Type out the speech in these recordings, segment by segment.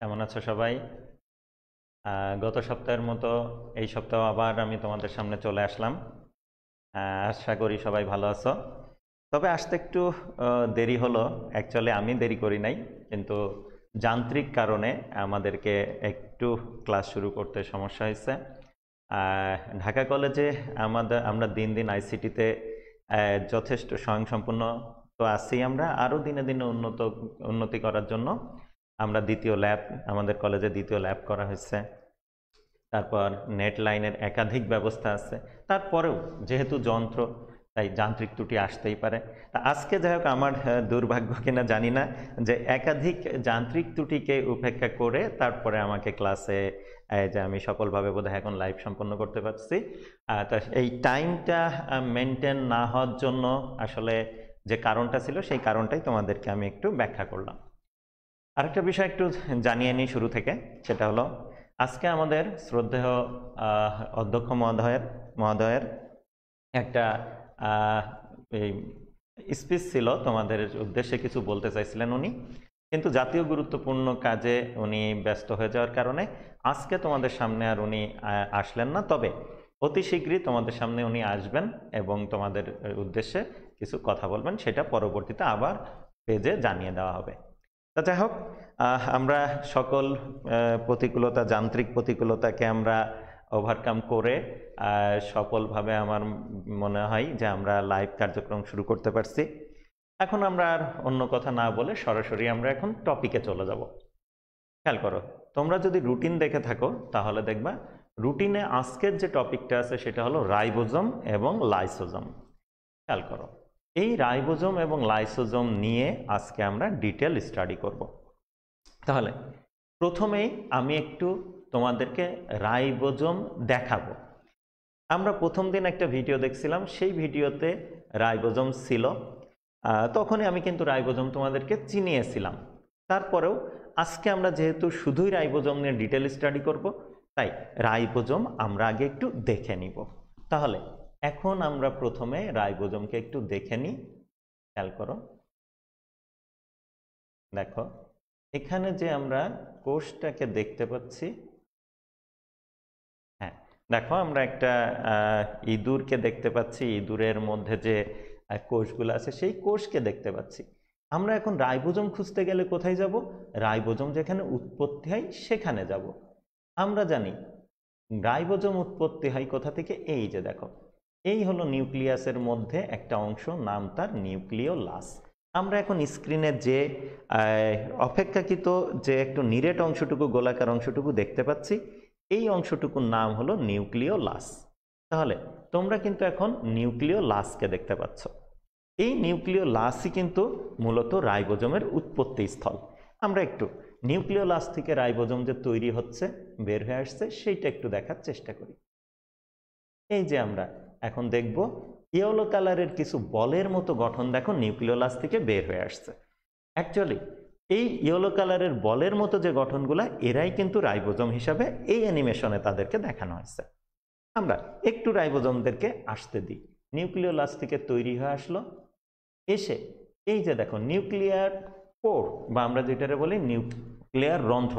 কেমন আছো সবাই? গত সপ্তাহের মতো এই সপ্তাহ আবার আমি তোমাদের সামনে চলে আসলাম। আশা করি সবাই ভালো আছো। তবে আসতে একটু দেরি হলো। অ্যাকচুয়ালি আমি দেরি করি নাই, কিন্তু যান্ত্রিক কারণে আমাদেরকে একটু ক্লাস শুরু করতে সমস্যা হয়েছে। ঢাকা কলেজে আমরা দিন দিন আইসিটিতে যথেষ্ট স্বয়ংসম্পূর্ণ তো আছি। আমরা আরও দিনে দিনে উন্নতি করার জন্য আমরা আমাদের কলেজে দ্বিতীয় ল্যাব করা হয়েছে। তারপর নেট লাইনের একাধিক ব্যবস্থা আছে। তারপরেও যেহেতু যন্ত্র, তাই যান্ত্রিক ত্রুটি আসতেই পারে। তা আজকে যাই হোক, আমার দুর্ভাগ্য কিনা জানি না, যে একাধিক যান্ত্রিক ত্রুটিকে উপেক্ষা করে তারপরে আমাকে ক্লাসে যে আমি সফলভাবে বোধহয় এখন লাইভ সম্পন্ন করতে পারছি। তা এই টাইমটা মেনটেন না হওয়ার জন্য আসলে যে কারণটা ছিল, সেই কারণটাই তোমাদেরকে আমি একটু ব্যাখ্যা করলাম। আরেকটা বিষয় একটু জানিয়ে নিই শুরু থেকে, সেটা হলো আজকে আমাদের শ্রদ্ধেয় অধ্যক্ষ মহোদয়ের একটা এই স্পিচ ছিল, তোমাদের উদ্দেশ্যে কিছু বলতে চাইছিলেন উনি, কিন্তু জাতীয় গুরুত্বপূর্ণ কাজে উনি ব্যস্ত হয়ে যাওয়ার কারণে আজকে তোমাদের সামনে আর উনি আসলেন না। তবে অতি শীঘ্রই তোমাদের সামনে উনি আসবেন এবং তোমাদের উদ্দেশ্যে কিছু কথা বলবেন, সেটা পরবর্তীতে আবার পেজে জানিয়ে দেওয়া হবে। তা যাই হোক, আমরা সকল প্রতিকূলতা, যান্ত্রিক প্রতিকূলতাকে আমরা ওভারকাম করে সফলভাবে আমার মনে হয় যে আমরা লাইভ কার্যক্রম শুরু করতে পারছি। এখন আমরা আর অন্য কথা না বলে সরাসরি আমরা এখন টপিকে চলে যাব। খেয়াল করো, তোমরা যদি রুটিন দেখে থাকো তাহলে দেখবা রুটিনে আজকের যে টপিকটা আছে সেটা হলো রাইবোজোম এবং লাইসোজোম। খেয়াল করো, এই রাইবোজোম এবং লাইসোজোম নিয়ে আজকে আমরা ডিটেল স্টাডি করব। তাহলে প্রথমেই আমি একটু তোমাদেরকে রাইবোজোম দেখাবো। আমরা প্রথম দিন একটা ভিডিও দেখছিলাম, সেই ভিডিওতে রাইবোজোম ছিল। তখনই আমি কিন্তু রাইবোজোম তোমাদেরকে চিনিয়েছিলাম। তারপরেও আজকে আমরা যেহেতু শুধুই রাইবোজোম নিয়ে ডিটেল স্টাডি করব, তাই রাইবোজোম আমরা আগে একটু দেখে নিব। তাহলে এখন আমরা প্রথমে রাইবোজোমকে একটু দেখে নিই। খেয়াল করো, দেখো এখানে যে আমরা কোষটাকে দেখতে পাচ্ছি, হ্যাঁ দেখো আমরা একটা ইঁদুরকে দেখতে পাচ্ছি। ইঁদুরের মধ্যে যে কোষগুলো আছে সেই কোষকে দেখতে পাচ্ছি। আমরা এখন রাইবোজোম খুঁজতে গেলে কোথায় যাব? রাইবোজোম যেখানে উৎপত্তি হয় সেখানে যাব। আমরা জানি রাইবোজোম উৎপত্তি হয় কোথা থেকে। এই যে দেখো, এই হলো নিউক্লিয়াসের মধ্যে একটা অংশ, নাম তার নিউক্লিওলাস। আমরা এখন স্ক্রিনে যে অপেক্ষাকৃত যে একটু নিরেট অংশটুকু, গোলাকার অংশটুকু দেখতে পাচ্ছি, এই অংশটুকুর নাম হলো নিউক্লিওলাস। তাহলে তোমরা কিন্তু এখন নিউক্লিওলাসকে দেখতে পাচ্ছ। এই নিউক্লিওলাসই কিন্তু মূলত রাইবোজোমের উৎপত্তি স্থল। আমরা একটু নিউক্লিওলাস থেকে রাইবোজোম যে তৈরি হচ্ছে, বের হয়ে আসছে, সেইটা একটু দেখার চেষ্টা করি। এই যে আমরা এখন দেখব ইয়েলো কালারের কিছু বলের মতো গঠন, দেখো নিউক্লিওলাস থেকে বের হয়ে আসছে। অ্যাকচুয়ালি এই ইয়েলো কালারের বলের মতো যে গঠনগুলা, এরাই কিন্তু রাইবোজোম হিসাবে এই অ্যানিমেশনে তাদেরকে দেখানো হয়েছে। আমরা একটু রাইবোজোমদেরকে আসতে দিই। নিউক্লিওলাস থেকে তৈরি হয়ে আসলো, এসে এই যে দেখো নিউক্লিয়ার পোর, বা আমরা যেটারে বলি নিউক্লিয়ার রন্ধ্র,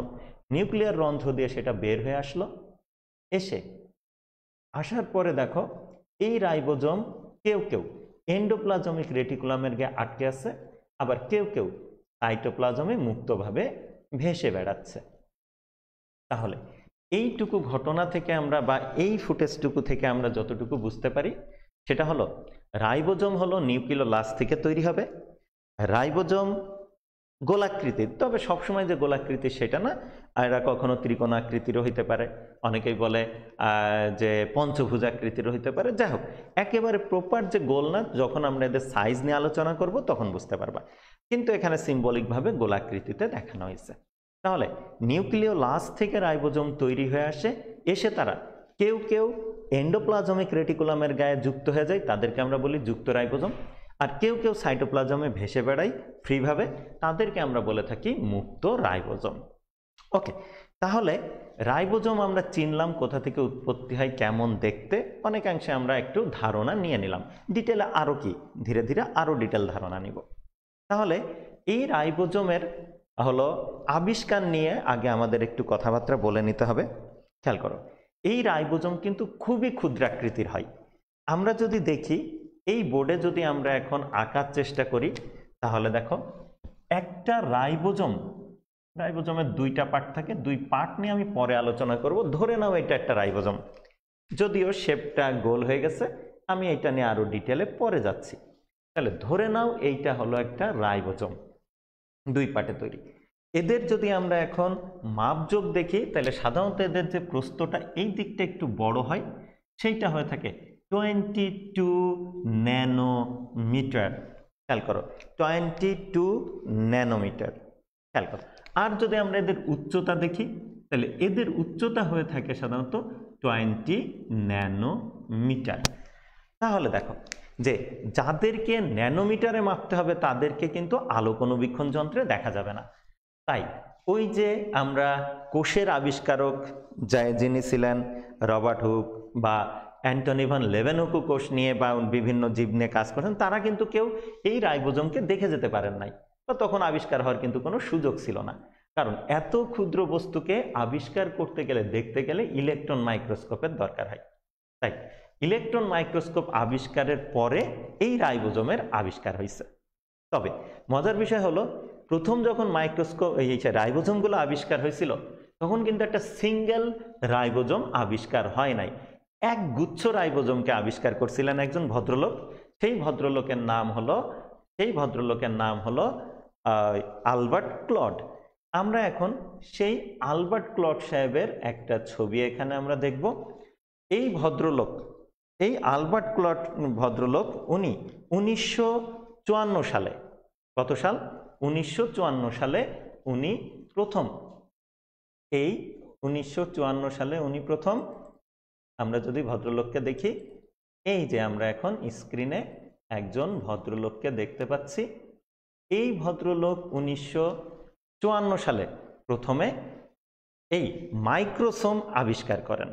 নিউক্লিয়ার রন্ধ্র দিয়ে সেটা বের হয়ে আসলো। এসে আসার পরে দেখো এই রাইবোজোম কেউ কেউ এন্ডোপ্লাজমিক রেটিকুলামের গায়ে আটকে আছে, আবার কেউ কেউ সাইটোপ্লাজমে মুক্তভাবে ভেসে বেড়াচ্ছে। তাহলে এইটুকু ঘটনা থেকে আমরা, বা এই ফুটেজটুকু থেকে আমরা যতটুকু বুঝতে পারি, সেটা হলো রাইবোজোম হলো নিউক্লিওলাস থেকে তৈরি হবে। রাইবোজোম গোলাকৃতির, তবে সবসময় যে গোলাকৃতির সেটা না, এরা কখনো ত্রিকোণাকৃতিরও হইতে পারে, অনেকেই বলে যে পঞ্চভুজাকৃতিরও হইতে পারে। যাই হোক, একেবারে প্রপার যে গোল না, যখন আমরা এদের সাইজ নিয়ে আলোচনা করব তখন বুঝতে পারবা, কিন্তু এখানে সিম্বলিকভাবে গোলাকৃতিতে দেখানো হয়েছে। তাহলে নিউক্লিওলাস থেকে রাইবোজোম তৈরি হয়ে আসে, এসে তারা কেউ কেউ এন্ডোপ্লাজমিক রেটিকুলামের গায়ে যুক্ত হয়ে যায়, তাদেরকে আমরা বলি যুক্ত রাইবোজোম। আর কেউ কেউ সাইটোপ্লাজমে ভেসে বেড়ায় ফ্রিভাবে, তাদেরকে আমরা বলে থাকি মুক্ত রাইবোজোম। ওকে, তাহলে রাইবোজোম আমরা চিনলাম, কোথা থেকে উৎপত্তি হয়, কেমন দেখতে, অনেকাংশে আমরা একটু ধারণা নিয়ে নিলাম। ডিটেলে আরও কি, ধীরে ধীরে আরও ডিটেল ধারণা নিব। তাহলে এই রাইবোজোমের হলো আবিষ্কার নিয়ে আগে আমাদের একটু কথাবার্তা বলে নিতে হবে। খেয়াল করো, এই রাইবোজোম কিন্তু খুবই ক্ষুদ্রাকৃতির হয়। আমরা যদি দেখি এই বোর্ডে যদি আমরা এখন আঁকার চেষ্টা করি, তাহলে দেখো একটা রাইবোজোমের দুইটা পার্ট থাকে, দুই পার্ট নিয়ে আমি পরে আলোচনা করব। ধরে নাও এটা একটা রাইবোজোম, যদিও শেপটা গোল হয়ে গেছে, আমি এটা নিয়ে আরো ডিটেলে পরে যাচ্ছি। তাহলে ধরে নাও এইটা হলো একটা রাইবোজোম, দুই পার্টে তৈরি। এদের যদি আমরা এখন মাপযোগ দেখি, তাহলে সাধারণত এদের যে প্রস্থটা এই দিকটা একটু বড় হয়, সেইটা হয়ে থাকে 22 ন্যানোমিটার। খেয়াল করো, 22 ন্যানোমিটার। খেয়াল করো, আর যদি আমরা এদের উচ্চতা দেখি, তাহলে এদের উচ্চতা হয়ে থাকে সাধারণত 20 ন্যানোমিটার। তাহলে দেখো যে যাদেরকে ন্যানোমিটারে মাপতে হবে তাদেরকে কিন্তু আলোক অনুবীক্ষণ যন্ত্রে দেখা যাবে না। তাই ওই যে আমরা কোষের আবিষ্কারক যিনি ছিলেন রবার্ট হুক বা অ্যান্টনি ভ্যান লেeuwenhoek কোষ নিয়ে বা বিভিন্ন জীব নিয়ে কাজ করেন, তারা কিন্তু কেউ এই রাইবোজোমকে দেখে যেতে পারেন নাই, বা তখন আবিষ্কার হওয়ার কিন্তু কোনো সুযোগ ছিল না। কারণ এত ক্ষুদ্র বস্তুকে আবিষ্কার করতে গেলে, দেখতে গেলে ইলেকট্রন মাইক্রোস্কোপের দরকার হয়। তাই ইলেকট্রন মাইক্রোস্কোপ আবিষ্কারের পরে এই রাইবোজোমের আবিষ্কার হয়েছে। তবে মজার বিষয় হলো, প্রথম যখন রাইবোজোমগুলো আবিষ্কার হয়েছিল, তখন কিন্তু একটা সিঙ্গেল রাইবোজোম আবিষ্কার হয় নাই, এক গুচ্ছ রাইবোজোমকে আবিষ্কার করছিলেন একজন ভদ্রলোক। সেই ভদ্রলোকের নাম হলো আলবার্ট ক্লড। আমরা এখন সেই আলবার্ট ক্লড সাহেবের একটা ছবি এখানে আমরা দেখব। এই আলবার্ট ক্লড ভদ্রলোক, উনি 1954 সালে, কত সাল? 1954 সালে উনি প্রথম, 1954 সালে উনি প্রথম, আমরা যদি ভদ্রলোককে দেখি, এই যে আমরা এখন স্ক্রিনে একজন ভদ্রলোককে দেখতে পাচ্ছি। এই ভদ্রলোক 1954 সালে প্রথমে এই মাইক্রোসোম আবিষ্কার করেন।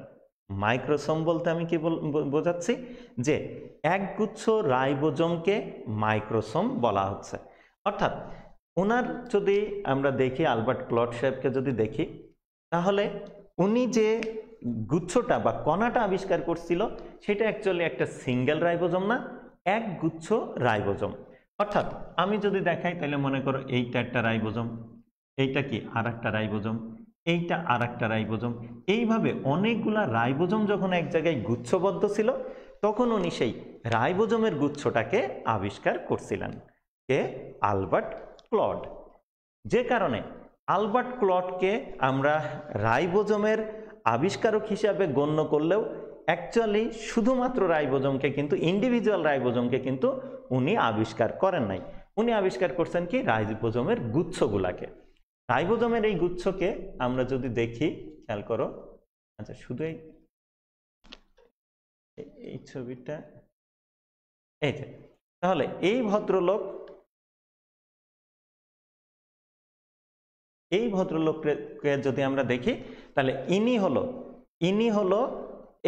মাইক্রোসোম বলতে আমি কি বোঝাচ্ছি, যে একগুচ্ছ রাইবোজোমকে মাইক্রোসোম বলা হচ্ছে। অর্থাৎ ওনার যদি আমরা দেখি, আলবার্ট ক্লড সাহেবকে যদি দেখি, তাহলে উনি যে গুচ্ছটা বা কণাটা আবিষ্কার করছিল, সেটা অ্যাকচুয়ালি একটা সিঙ্গেল রাইবোজোম না, এক গুচ্ছ রাইবোজোম। অর্থাৎ আমি যদি দেখাই, তাহলে মনে করো এইটা একটা রাইবোজোম, এইটা কি আর একটা রাইবোজোম, এইটা আর একটা রাইবোজোম। এইভাবে অনেকগুলা রাইবোজোম যখন এক জায়গায় গুচ্ছবদ্ধ ছিল, তখন উনি সেই রাইবোজোমের গুচ্ছটাকে আবিষ্কার করছিলেন, কে? Albert clod. যে কারণে আলবার্ট ক্লডকে আমরা রাইবোজোমের আবিষ্কারক হিসাবে গণ্য করলেও অ্যাকচুয়ালি শুধুমাত্র রাইবোজোমকে কিন্তু, ইন্ডিভিজুয়াল রাইবোজোমকে কিন্তু উনি আবিষ্কার করেন নাই। উনি আবিষ্কার করছেন কি? রাইবোজোমের গুচ্ছগুলাকে। রাইবোজোমের এই গুচ্ছকে আমরা যদি দেখি, খেয়াল করো, আচ্ছা শুধু এই ছবিটা, এই যে, তাহলে এই ভদ্রলোককে যদি আমরা দেখি, তাহলে ইনি হলো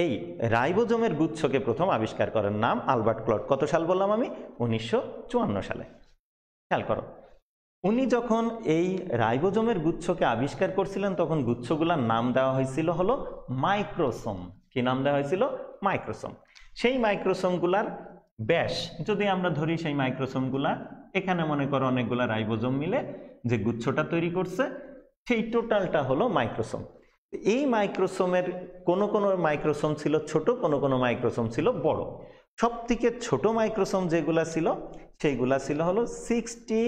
এই রাইবোজোমের গুচ্ছকে প্রথম আবিষ্কার করেন, নাম আলবার্ট ক্লড। কত সাল বললাম আমি? 1954 সালে। খেয়াল করো, উনি যখন এই রাইবোজোমের গুচ্ছকে আবিষ্কার করছিলেন, তখন গুচ্ছগুলার নাম দেওয়া হয়েছিল হলো মাইক্রোসোম। কি নাম দেওয়া হয়েছিল? মাইক্রোসোম। সেই মাইক্রোসোমগুলার ব্যাস যদি আমরা ধরি, সেই মাইক্রোসোমগুলা, এখানে মনে করো অনেকগুলা রাইবোজোম মিলে যে গুচ্ছটা তৈরি করছে, সেই টোটালটা হলো মাইক্রোসোম। এই মাইক্রোসোমের কোন মাইক্রোসোম ছিল ছোট, কোন মাইক্রোসোম ছিল বড়। সব থেকে ছোট মাইক্রোসোম যেগুলা ছিল, সেইগুলা ছিল হলো 60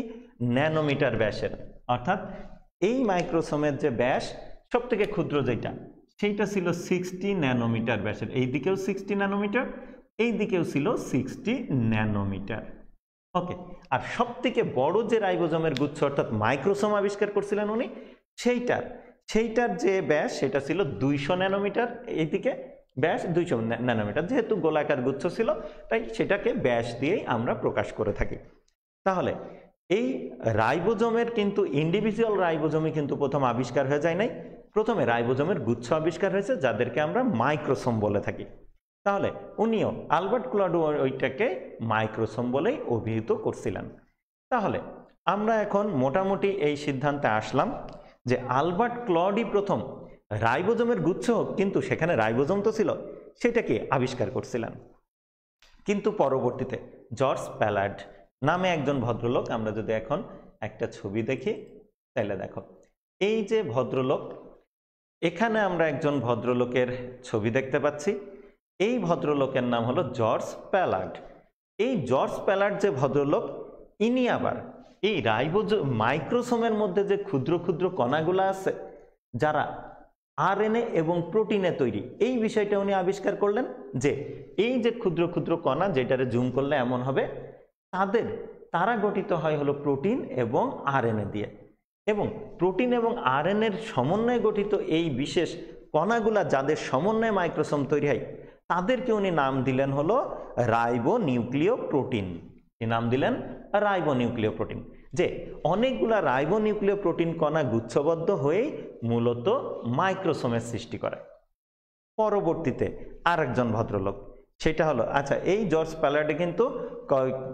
ন্যানোমিটার ব্যাসের। অর্থাৎ এই মাইক্রোসোমের যে ব্যাস সব থেকে ক্ষুদ্র যেটা, সেইটা ছিল 60 ন্যানোমিটার ব্যাসের। এই দিকেও 60 ন্যানোমিটার, এই দিকেও ছিল 60 ন্যানোমিটার। ওকে, আর সব থেকে বড় যে রাইবোজোমের গুচ্ছ অর্থাৎ মাইক্রোসোম আবিষ্কার করছিলেন উনি, সেইটার যে ব্যাস, সেটা ছিল 200 ন্যানোমিটার। এইদিকে ব্যাস 200 ন্যানোমিটার। যেহেতু গোলাকার গুচ্ছ ছিল, তাই সেটাকে ব্যাস দিয়েই আমরা প্রকাশ করে থাকি। তাহলে এই রাইবোজোমের কিন্তু ইন্ডিভিজুয়াল রাইবোজোমই কিন্তু প্রথম আবিষ্কার হয়ে যায় নাই, প্রথমে রাইবোজোমের গুচ্ছ আবিষ্কার হয়েছে, যাদেরকে আমরা মাইক্রোসোম বলে থাকি। তাহলে উনিও, আলবার্ট ক্লড, ওইটাকে মাইক্রোসোম বলেই অভিহিত করছিলেন। তাহলে আমরা এখন মোটামুটি এই সিদ্ধান্তে আসলাম যে আলবার্ট ক্লডই প্রথম রাইবোজোমের গুচ্ছ হোক, কিন্তু সেখানে রাইবোজোম তো ছিল, সেটাকে আবিষ্কার করছিলেন। কিন্তু পরবর্তীতে জর্জ প্যালার্ড নামে একজন ভদ্রলোক, আমরা যদি এখন একটা ছবি দেখি তাহলে দেখো এই যে ভদ্রলোক, এখানে আমরা একজন ভদ্রলোকের ছবি দেখতে পাচ্ছি। এই ভদ্রলোকের নাম হলো জর্জ প্যালার্ড। এই জর্জ প্যালার্ড যে ভদ্রলোক, ইনি আবার এই রাইবোজোম মাইক্রোসোমের মধ্যে যে ক্ষুদ্র ক্ষুদ্র কণাগুলো আছে যারা আরএনএ এবং প্রোটিনে তৈরি, এই বিষয়টা উনি আবিষ্কার করলেন যে এই যে ক্ষুদ্র ক্ষুদ্র কণা, যেটারে জুম করলে এমন হবে, তারা গঠিত হয় হলো প্রোটিন এবং আরএনএ দিয়ে, এবং প্রোটিন এবং আরএনএর সমন্বয়ে গঠিত এই বিশেষ কণাগুলা যাদের সমন্বয়ে মাইক্রোসোম তৈরি হয়, তাদেরকে উনি নাম দিলেন হলো রাইবোনিউক্লিওপ্রোটিন। কি নাম দিলেন? রাইবোনিউক্লিওপ্রোটিন। যে অনেকগুলা রাইবোনিউক্লিওপ্রোটিন কণা গুচ্ছবদ্ধ হয়েই মূলত মাইক্রোসোমের সৃষ্টি করে। পরবর্তীতে আরেকজন ভদ্রলোক, সেটা হলো, আচ্ছা, এই জর্জ প্যালার্ডে কিন্তু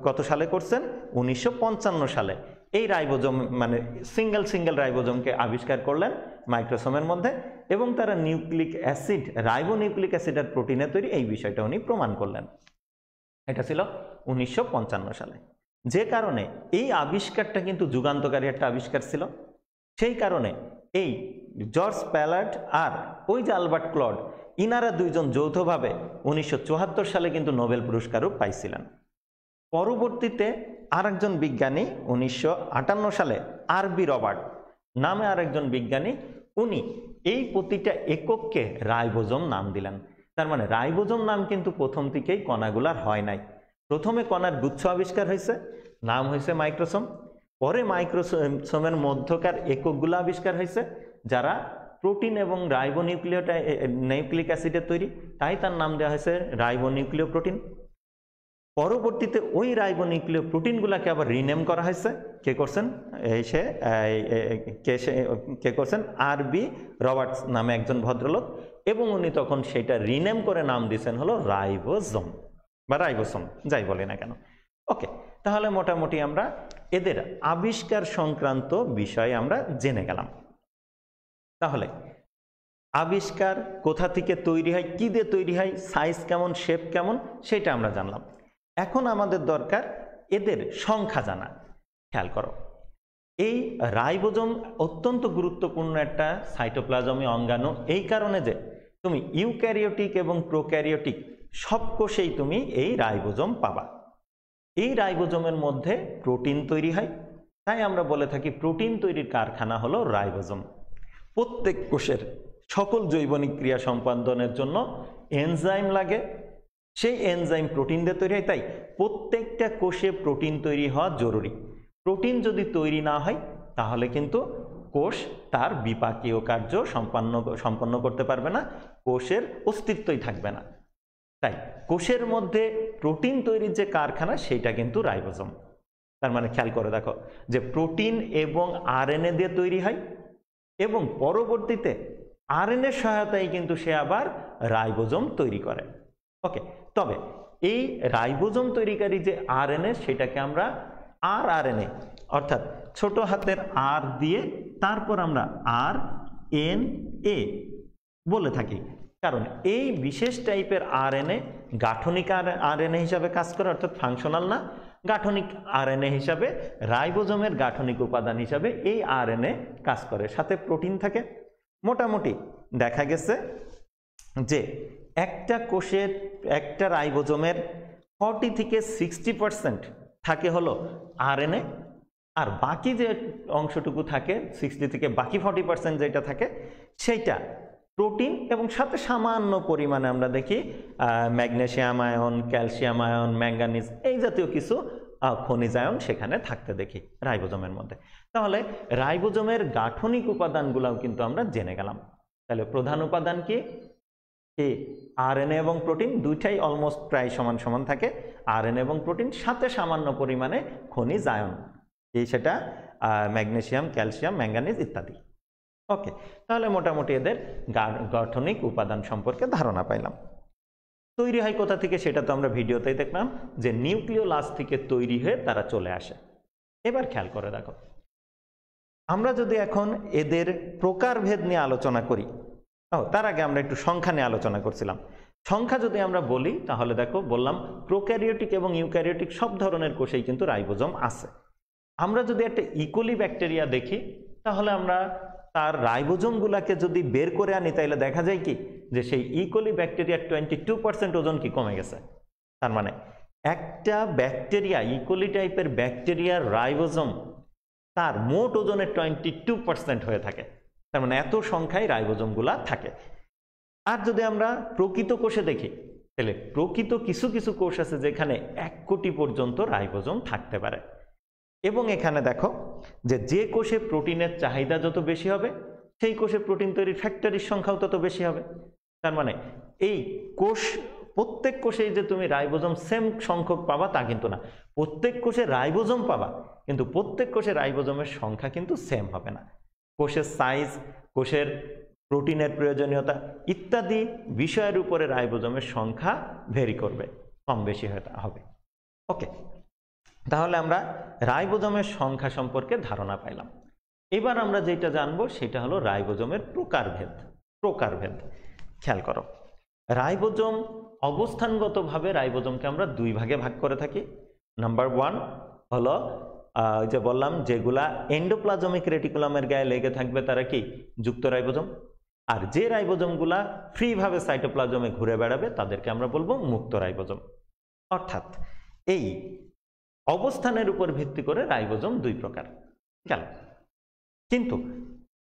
কত সালে করছেন? 1955 সালে এই রাইবোজোম মানে সিঙ্গেল রাইবোজোমকে আবিষ্কার করলেন মাইক্রোসোমের মধ্যে, এবং তারা নিউক্লিক অ্যাসিড, রাইবোনিউক্লিক অ্যাসিড আর প্রোটিনে তৈরি, এই বিষয়টা উনি প্রমাণ করলেন। এটা ছিল 1955 সালে। যে কারণে এই আবিষ্কারটা কিন্তু যুগান্তকারী একটা আবিষ্কার ছিল। সেই কারণে এই জর্জ প্যালার্ড আর ওই যে আলবার্ট ক্লড, ইনারা দুইজন যৌথভাবে 1974 সালে কিন্তু নোবেল পুরস্কারও পাইছিলেন। পরবর্তীতে আরেকজন বিজ্ঞানী 1958 সালে আরবি রবার্ট নামে আরেকজন বিজ্ঞানী, উনি এই প্রতিটা একককে রাইবোজোম নাম দিলেন। তার মানে রাইবোজোম নাম কিন্তু প্রথম থেকেই কণাগুলার হয় নাই। প্রথমে কণার গুচ্ছ আবিষ্কার হয়েছে, নাম হয়েছে মাইক্রোসোম। পরে মাইক্রোসোমের মধ্যকার এককগুলো আবিষ্কার হয়েছে যারা প্রোটিন এবং রাইবোনিউক্লিক অ্যাসিডের তৈরি, তাই তার নাম দেওয়া হয়েছে রাইবোনিউক্লিওপ্রোটিন। পরবর্তীতে ওই রাইবোনিউক্লিওপ্রোটিনগুলোকে আবার রিনেম করা হয়েছে। কে করছেন? কে করছেন? আরবি রবার্টস নামে একজন ভদ্রলোক, এবং উনি তখন সেটা রিনেম করে নাম দিয়েছেন হলো রাইবোজোম বা রাইবোসোম, যাই বলি না কেন। ওকে, তাহলে মোটামুটি আমরা এদের আবিষ্কার সংক্রান্ত বিষয়ে আমরা জেনে গেলাম। তাহলে আবিষ্কার কোথা থেকে তৈরি হয়, কি দিয়ে তৈরি হয়, সাইজ কেমন, শেপ কেমন, সেটা আমরা জানলাম। এখন আমাদের দরকার এদের সংখ্যা জানা। খেয়াল করো, এই রাইবোজোম অত্যন্ত গুরুত্বপূর্ণ একটা সাইটোপ্লাজমীয় অঙ্গাণু, এই কারণে যে তুমি ইউক্যারিওটিক এবং প্রোক্যারিওটিক সব কোষেই তুমি এই রাইবোজোম পাবা। এই রাইবোজোমের মধ্যে প্রোটিন তৈরি হয়, তাই আমরা বলে থাকি প্রোটিন তৈরির কারখানা হলো রাইবোজোম। প্রত্যেক কোষের সকল জৈবনিক ক্রিয়া সম্পাদনের জন্য এনজাইম লাগে, সেই এনজাইম প্রোটিন দিয়ে তৈরি হয়, তাই প্রত্যেকটা কোষে প্রোটিন তৈরি হওয়া জরুরি। প্রোটিন যদি তৈরি না হয় তাহলে কিন্তু কোষ তার বিপাকীয় কার্য সম্পন্ন করতে পারবে না, কোষের অস্তিত্বই থাকবে না। তাই কোষের মধ্যে প্রোটিন তৈরির যে কারখানা, সেটা কিন্তু রাইবোজোম। তার মানে খেয়াল করে দেখো যে প্রোটিন এবং আরএনএ দিয়ে তৈরি হয়, এবং পরবর্তীতে আরএনএর সহায়তায় কিন্তু সে আবার রাইবোজোম তৈরি করে। ওকে, তবে এই রাইবোজোম তৈরিকারী যে আরএনএ, সেটাকে আমরা আরএনএ অর্থাৎ ছোট হাতের আর দিয়ে তারপর আমরা আরএনএ বলে থাকি, কারণ এই বিশেষ টাইপের আরএনএ গাঠনিক আরএনএ হিসাবে কাজ করে, অর্থাৎ ফাংশনাল না, গাঠনিক আরএনএ হিসাবে, রাইবোজোমের গাঠনিক উপাদান হিসাবে এই আরএনএ কাজ করে, সাথে প্রোটিন থাকে। মোটামুটি দেখা গেছে যে একটা কোষের, একটা রাইবোজোমের 40 থেকে 60% থাকে হলো আরএনএ, আর বাকি যে অংশটুকু থাকে 60 থেকে বাকি 40% যেটা থাকে সেইটা প্রোটিন, এবং সাথে সামান্য পরিমাণে আমরা দেখি magnesium ion, calcium ion, manganese, এই জাতীয় কিছু খনিজ আয়ন সেখানে থাকতে দেখি রাইবোজোমের মধ্যে। তাহলে রাইবোজোমের গাঠনিক উপাদানগুলোও কিন্তু আমরা জেনে গেলাম। তাহলে প্রধান উপাদান কি? আরএনএ এবং প্রোটিন দুইটাই অলমোস্ট প্রায় সমান সমান থাকে, আরএনএ এবং প্রোটিন, সাথে সামান্য পরিমাণে খনিজ আয়ন, এই সেটা ম্যাগনেসিয়াম, ক্যালসিয়াম, ম্যাঙ্গানিজ ইত্যাদি। ওকে, তাহলে মোটামুটি এদের গাঠনিক উপাদান সম্পর্কে ধারণা পাইলাম। তৈরি হয় কোথা থেকে সেটা তো আমরা ভিডিওতেই দেখলাম যে নিউক্লিওলাস থেকে তৈরি হয়ে তারা চলে আসে। এবার খেয়াল করে দেখো, আমরা যদি এখন এদের প্রকারভেদ নিয়ে আলোচনা করি, তার আগে আমরা একটু সংখ্যা নিয়ে আলোচনা করছিলাম। সংখ্যা যদি আমরা বলি তাহলে দেখো, বললাম প্রোক্যারিওটিক এবং ইউক্যারিওটিক সব ধরনের কোষেই কিন্তু রাইবোজোম আছে। আমরা যদি একটা ইকোলি ব্যাকটেরিয়া দেখি তাহলে আমরা তার রাইবোজোমগুলোকে যদি বের করে আনি তাহলে দেখা যায় কি যে সেই ইকোলি ব্যাকটেরিয়ার 22% ওজন কি কমে গেছে। তার মানে একটা ব্যাকটেরিয়া, ইকোলি টাইপের ব্যাকটেরিয়ার রাইবোজোম তার মোট ওজনের 22% হয়ে থাকে। তার মানে এত সংখ্যায় রাইবোজোমগুলা থাকে। আর যদি আমরা প্রকৃত কোষে দেখি তাহলে প্রকৃত কিছু কিছু কোষ আছে যেখানে 1 কোটি পর্যন্ত রাইবোজোম থাকতে পারে। এবং এখানে দেখো যে কোষে প্রোটিনের চাহিদা যত বেশি হবে সেই কোষে প্রোটিন তৈরির ফ্যাক্টরির সংখ্যাও তত বেশি হবে। তার মানে এই কোষ, প্রত্যেক কোষেই যে তুমি রাইবোজোম সেম সংখ্যক পাবা তা কিন্তু না। প্রত্যেক কোষে রাইবোজোম পাবা, কিন্তু প্রত্যেক কোষে রাইবোজোমের সংখ্যা কিন্তু সেম হবে না। কোষের সাইজ, কোষের প্রোটিনের প্রয়োজনীয়তা ইত্যাদি বিষয়ের উপরে রাইবোজোমের সংখ্যা ভেরি করবে, কম বেশি হবে। ওকে, তাহলে আমরা রাইবোজোমের সংখ্যা সম্পর্কে ধারণা পাইলাম। এবার আমরা যেটা জানবো সেটা হলো রাইবোজোমের প্রকারভেদ। খেয়াল করো, রাইবোজোম অবস্থানগতভাবে রাইবোজোমকে আমরা 2 ভাগে ভাগ করে থাকি। নাম্বার 1 হলো যে বললাম যেগুলা এন্ডোপ্লাজমিক রেটিকুলামের গায়ে লেগে থাকবে তারা কি যুক্ত রাইবোজোম, আর যে রাইবোজোমগুলা ফ্রি ভাবে সাইটোপ্লাজমে ঘুরে বেড়াবে তাদেরকে আমরা বলবো মুক্ত রাইবোজোম। অর্থাৎ এই অবস্থানের উপর ভিত্তি করে রাইবোজোম 2 প্রকার গেল। কিন্তু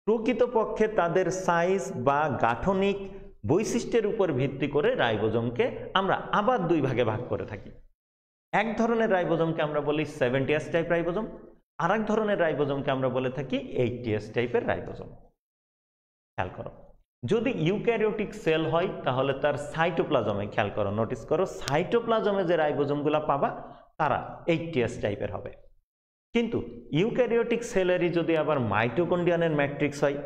প্রকৃতপক্ষে তাদের সাইজ বা গাঠনিক বৈশিষ্ট্যের উপর ভিত্তি করে রাইবোজোমকে আমরা আবার 2 ভাগে ভাগ করে থাকি। এক ধরনের রাইবোজোমকে আমরা বলি 70S টাইপ রাইবোজোম, আর এক ধরনের রাইবোজোমকে আমরা বলে থাকি 80S টাইপের রাইবোজোম। খেয়াল করো, যদি ইউক্যারিওটিক সেল হয় তাহলে তার সাইটোপ্লাজমে, খেয়াল করো, নোটিস করো, সাইটোপ্লাজমে যে রাইবোজোমগুলো পাবা তারা 80S টাইপের হবে। কিন্তু ইউক্যারিওটিক সেলেরই যদি আবার মাইটোকন্ড্রিয়ানের ম্যাট্রিক্স হয়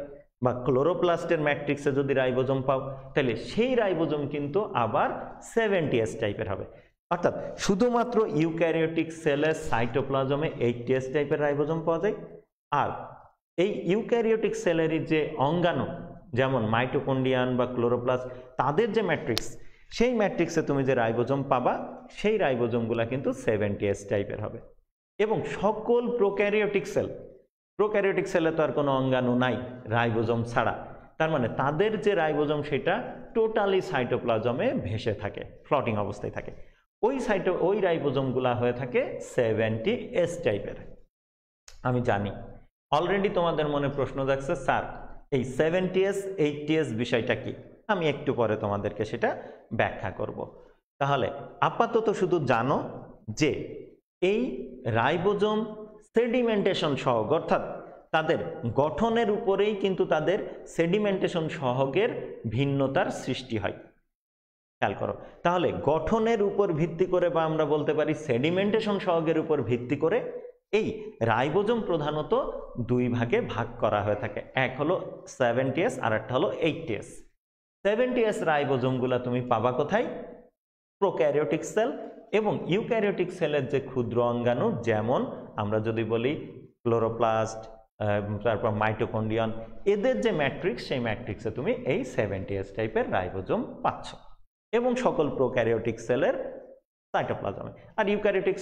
বা ক্লোরোপ্লাস্টের ম্যাট্রিক্সে যদি রাইবোজোম পাও তাহলে সেই রাইবোজোম কিন্তু আবার 70S টাইপের হবে। অর্থাৎ শুধুমাত্র ইউক্যারিওটিক সেলের সাইটোপ্লাজমে 80S টাইপের রাইবোজোম পাওয়া যায়, আর এই ইউক্যারিওটিক সেলেরই যে অঙ্গাণু যেমন মাইটোকন্ড্রিয়ান বা ক্লোরোপ্লাস্ট তাদের যে ম্যাট্রিক্স, সেই ম্যাট্রিক্সে তুমি যে রাইবোজোম পাবা সেই রাইবোজোমগুলো কিন্তু 70S টাইপের হবে। এবং সকল প্রোক্যারিওটিক সেলে তো আর কোনো অঙ্গাণু নাই রাইবোজোম ছাড়া, তার মানে তাদের যে রাইবোজোম সেটা টোটালি সাইটোপ্লাজমে ভেসে থাকে, ফ্লটিং অবস্থায় থাকে। ওই রাইবোজোমগুলা হয়ে থাকে 70S টাইপের। আমি জানি অলরেডি তোমাদের মনে প্রশ্ন জাগছে, স্যার এই 70S 80S বিষয়টা কি? আমি একটু পরে তোমাদেরকে সেটা ব্যাখ্যা করব। তাহলে আপাতত শুধু জানো যে এই রাইবোজোম সেডিমেন্টেশন সহগ, অর্থাৎ তাদের গঠনের উপরেই কিন্তু তাদের সেডিমেন্টেশন সহগের ভিন্নতার সৃষ্টি হয়। খেয়াল করো, তাহলে গঠনের উপর ভিত্তি করে বা আমরা বলতে পারি সেডিমেন্টেশন সহগের উপর ভিত্তি করে এই রাইবোজোম প্রধানত 2 ভাগে ভাগ করা হয়ে থাকে। এক হলো 70S আর একটা হলো 80S। 70S রাইবোজোমগুলা তুমি পাবা কোথায়? প্রোক্যারিওটিক সেল এবং ইউক্যারিওটিক সেলের যে ক্ষুদ্র অঙ্গাণু, যেমন আমরা যদি বলি ক্লোরোপ্লাস্ট, তারপর মাইটোকন্ড্রিয়ান, এদের যে ম্যাট্রিক্স সেই ম্যাট্রিক্সে তুমি এই 70S টাইপের রাইবোজোম পাচ্ছ। এবং সকল প্রোক্যারিওটিক সেলের সাইটোপ্লাজমে, আর ইউক্যারিওটিক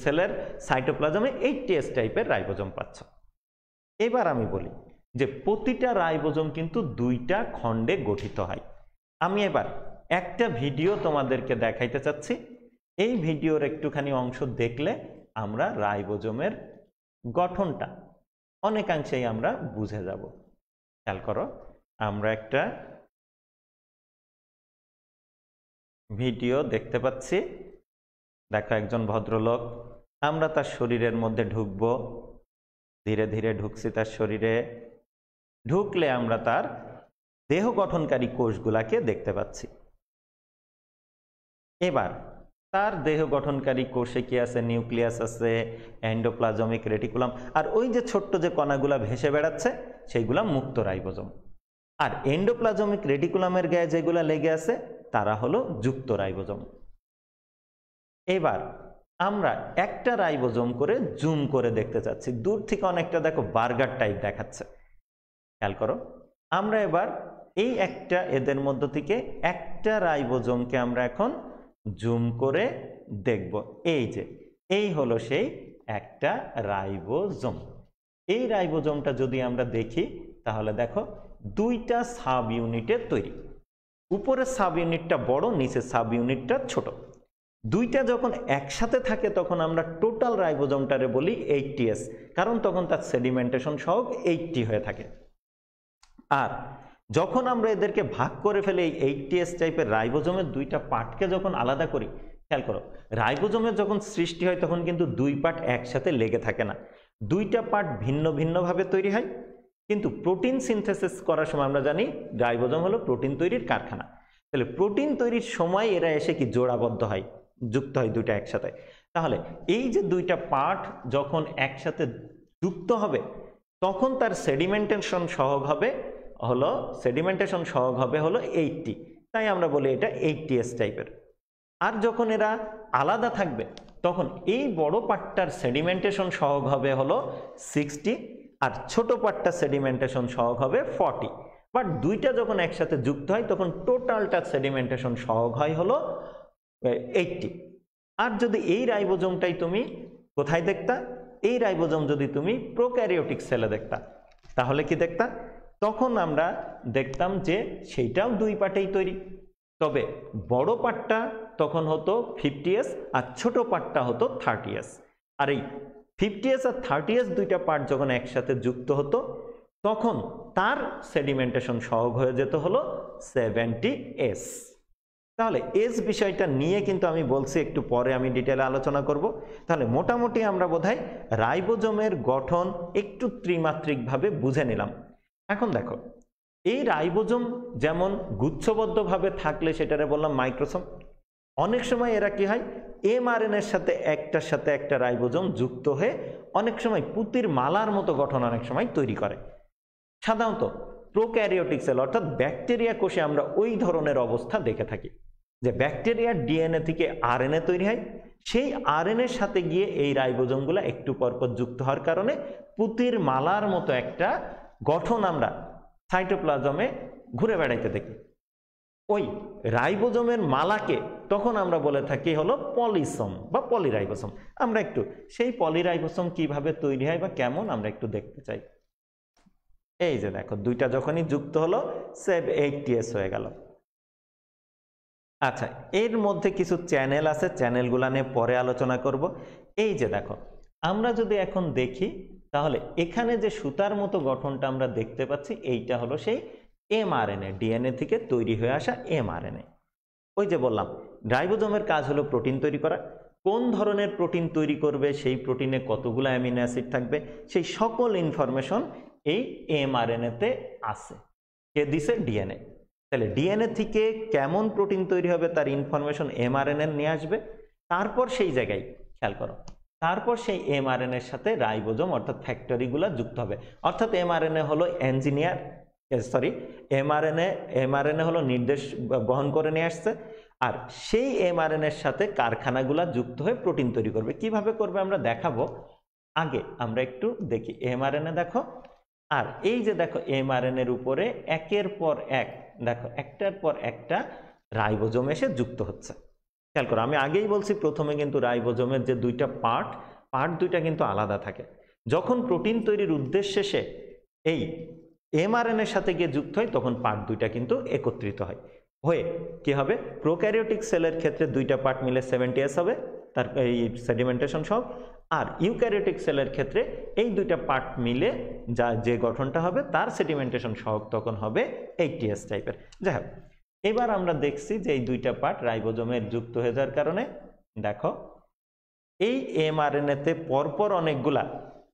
সেলের সাইটোপ্লাজমে 80S টাইপের রাইবোজোম পাচ্ছ। এবার আমি বলি যে প্রতিটা রাইবোজোম কিন্তু 2টা খণ্ডে গঠিত হয়। আমি এবার একটা ভিডিও তোমাদেরকে দেখাইতে চাচ্ছি। এই ভিডিওর একটুখানি অংশ দেখলে আমরা রাইবোজোমের গঠনটা অনেকাংশেই আমরা বুঝে যাব। খেয়াল করো, আমরা একটা ভিডিও দেখতে পাচ্ছি। দেখো, একজন ভদ্রলোক, আমরা তার শরীরের মধ্যে ঢুকবো, ধীরে ধীরে ঢুকছি তার শরীরে। ঢুকলে আমরা তার দেহ গঠনকারী কোষগুলাকে দেখতে পাচ্ছি। এবার তার দেহ গঠনকারী কোষে কি আছে? নিউক্লিয়াস আছে, এন্ডোপ্লাজমিক রেটিকুলাম, আর ওই যে ছোট্ট যে কণাগুলা ভেসে বেড়াচ্ছে সেইগুলা মুক্ত রাইবোজোম। আর এন্ডোপ্লাজমিক রেটিকুলামের গায়ে যেগুলা লেগে আছে তারা হলো যুক্ত রাইবোজোম। এবার আমরা একটা রাইবোজোম করে জুম করে দেখতে চাচ্ছি, দূর থেকে অনেকটা দেখো বার্গার টাইপ দেখাচ্ছে। খেয়াল করো, আমরা এবার এই একটা এদের মধ্য থেকে একটা রাইবোজোমকে আমরা এখন জুম করে দেখব। এই যে এই হলো সেই একটা রাইবোজোম। এই রাইবোজোমটা যদি আমরা দেখি তাহলে দেখো দুইটা সাব ইউনিটের তৈরি, উপরের সাব ইউনিটটা বড়, নিচের সাব ইউনিটটা ছোট। দুইটা যখন একসাথে থাকে তখন আমরা টোটাল রাইবোজোমটারে বলি 80S, কারণ তখন তার সেডিমেন্টেশন সহগ 80 হয়ে থাকে। আর যখন আমরা এদেরকে ভাগ করে ফেলে এই 80S টাইপের রাইবোজোমের দুইটা পার্টকে যখন আলাদা করি, খেয়াল করো রাইবোজোমের যখন সৃষ্টি হয় তখন কিন্তু দুই পার্ট একসাথে লেগে থাকে না, দুইটা পার্ট ভিন্ন ভিন্নভাবে তৈরি হয়। কিন্তু প্রোটিন সিনথেসিস করার সময় আমরা জানি রাইবোজোম হলো প্রোটিন তৈরির কারখানা। তাহলে প্রোটিন তৈরির সময় এরা এসে কি জোড়াবদ্ধ হয়, যুক্ত হয় দুইটা একসাথে। তাহলে এই যে দুইটা পার্ট যখন একসাথে যুক্ত হবে তখন তার সেডিমেন্টেশন সহগ হবে হলো 80, তাই আমরা বলি এটা 80S টাইপের। আর যখন এরা আলাদা থাকবে তখন এই বড় পার্টটার সেডিমেন্টেশন সহগ হবে হলো 60, আর ছোট পার্টটার সেডিমেন্টেশন সহগ হবে 40। বাট দুইটা যখন একসাথে যুক্ত হয় তখন টোটালটার সেডিমেন্টেশন সহগ হয় হলো 80। আর যদি এই রাইবোজোমটাই তুমি কোথায় দেখতা, এই রাইবোজোম যদি তুমি প্রোক্যারিওটিক সেলে দেখতা তাহলে কি দেখতা, তখন আমরা দেখতাম যে সেইটাও দুই পার্টেই তৈরি, তবে বড় পার্টটা তখন হতো 50S আর ছোট পার্টটা হতো 30S। আর এই 50S আর 30S দুইটা পার্ট যখন একসাথে যুক্ত হতো তখন তার সেডিমেন্টেশন সহগ হয়ে যেত হলো 70S। তাহলে এস বিষয়টা নিয়ে কিন্তু আমি বলছি, একটু পরে আমি ডিটেলে আলোচনা করব। তাহলে মোটামুটি আমরা বোধহয় রাইবোজোমের গঠন একটু ত্রিমাত্রিকভাবে বুঝে নিলাম। এখন দেখো এই রাইবোজোম যেমন গুচ্ছবদ্ধভাবে থাকলে সেটারে বললাম মাইক্রোসোম, অনেক সময় এরা কি হয় mRNA-এর সাথে একটার সাথে একটা রাইবোজোম যুক্ত হয়ে অনেক সময় পুতির মালার মতো গঠন অনেক সময় তৈরি করে। সাধারণত প্রোক্যারিওটিক সেল অর্থাৎ ব্যাকটেরিয়া কোষে আমরা ওই ধরনের অবস্থা দেখে থাকি যে ব্যাকটেরিয়ার ডিএনএ থেকে আরএনএ তৈরি হয়, সেই আরএনএর সাথে গিয়ে এই রাইবোজোমগুলো একটু পরপর যুক্ত হওয়ার কারণে পুতির মালার মতো একটা গঠন আমরা সাইটোপ্লাজমে ঘুরে বেড়াইতে দেখি। ওই রাইবোজোমের মালাকে তখন আমরা বলে থাকি হলো পলিসোম বা পলিরাইবোসোম। আমরা একটু সেই পলিরাইবোসোম কিভাবে তৈরি হয় বা কেমন আমরা একটু দেখতে চাই। এই যে দেখো দুইটা যখনই যুক্ত হলো 80S হয়ে গেল। আচ্ছা, এর মধ্যে কিছু চ্যানেল আছে, চ্যানেলগুলা নিয়ে পরে আলোচনা করব। এই যে দেখো আমরা যদি এখন দেখি তাহলে এখানে যে সুতার মতো গঠনটা আমরা দেখতে পাচ্ছি এইটা হলো সেই mRNA, ডিএনএ থেকে তৈরি হয়ে আসা mRNA। ওই যে বললাম রাইবোজোমের কাজ হলো প্রোটিন তৈরি করা, কোন ধরনের প্রোটিন তৈরি করবে, সেই প্রোটিনে কতগুলো অ্যামিনো অ্যাসিড থাকবে, সেই সকল ইনফরমেশন এই mRNA-তে আছে। কে দিছে? ডিএনএ। তাহলে ডিএনএ থেকে কেমন প্রোটিন তৈরি হবে তার ইনফরমেশন mRNA নিয়ে আসবে, তারপর সেই জায়গায় খেয়াল করো তারপর সেই mRNA-এর সাথে রাইবোজোম অর্থাৎ ফ্যাক্টরিগুলো যুক্ত হবে। অর্থাৎ mRNA হলো ইঞ্জিনিয়ার, mRNA হলো নির্দেশ বহন করে নিয়ে আসছে, আর সেই mRNA-এর সাথে কারখানাগুলা যুক্ত হয়ে প্রোটিন তৈরি করবে। কিভাবে করবে আমরা দেখাবো, আগে আমরা একটু দেখি mRNA দেখো, আর এই যে দেখো mRNA-এর উপরে একের পর এক দেখো একটার পর একটা রাইবোজোম এসে যুক্ত হচ্ছে। খেয়াল করো আমি আগেই বলছি প্রথমে কিন্তু রাইবোজোমের যে দুইটা পার্ট দুইটা কিন্তু আলাদা থাকে। যখন প্রোটিন তৈরির উদ্দেশ্য শেষে এই mRNA-এর সাথে গিয়ে যুক্ত হয় তখন পার্ট দুইটা কিন্তু একত্রিত হয়, হয়ে কি হবে প্রোক্যারিওটিক সেলের ক্ষেত্রে দুইটা পার্ট মিলে 70S হবে তার এই সেডিমেন্টেশন সহ, আর ইউক্যারিওটিক সেলের ক্ষেত্রে এই দুইটা পার্ট মিলে যে গঠনটা হবে তার সেডিমেন্টেশন সহগ তখন হবে 80S টাইপের। যাই হোক, এবার আমরা দেখছি যে এই দুইটা পার্ট রাইবোজোমের যুক্ত হয়ে যাওয়ার কারণে দেখো এই mRNA-তে পরপর অনেকগুলা,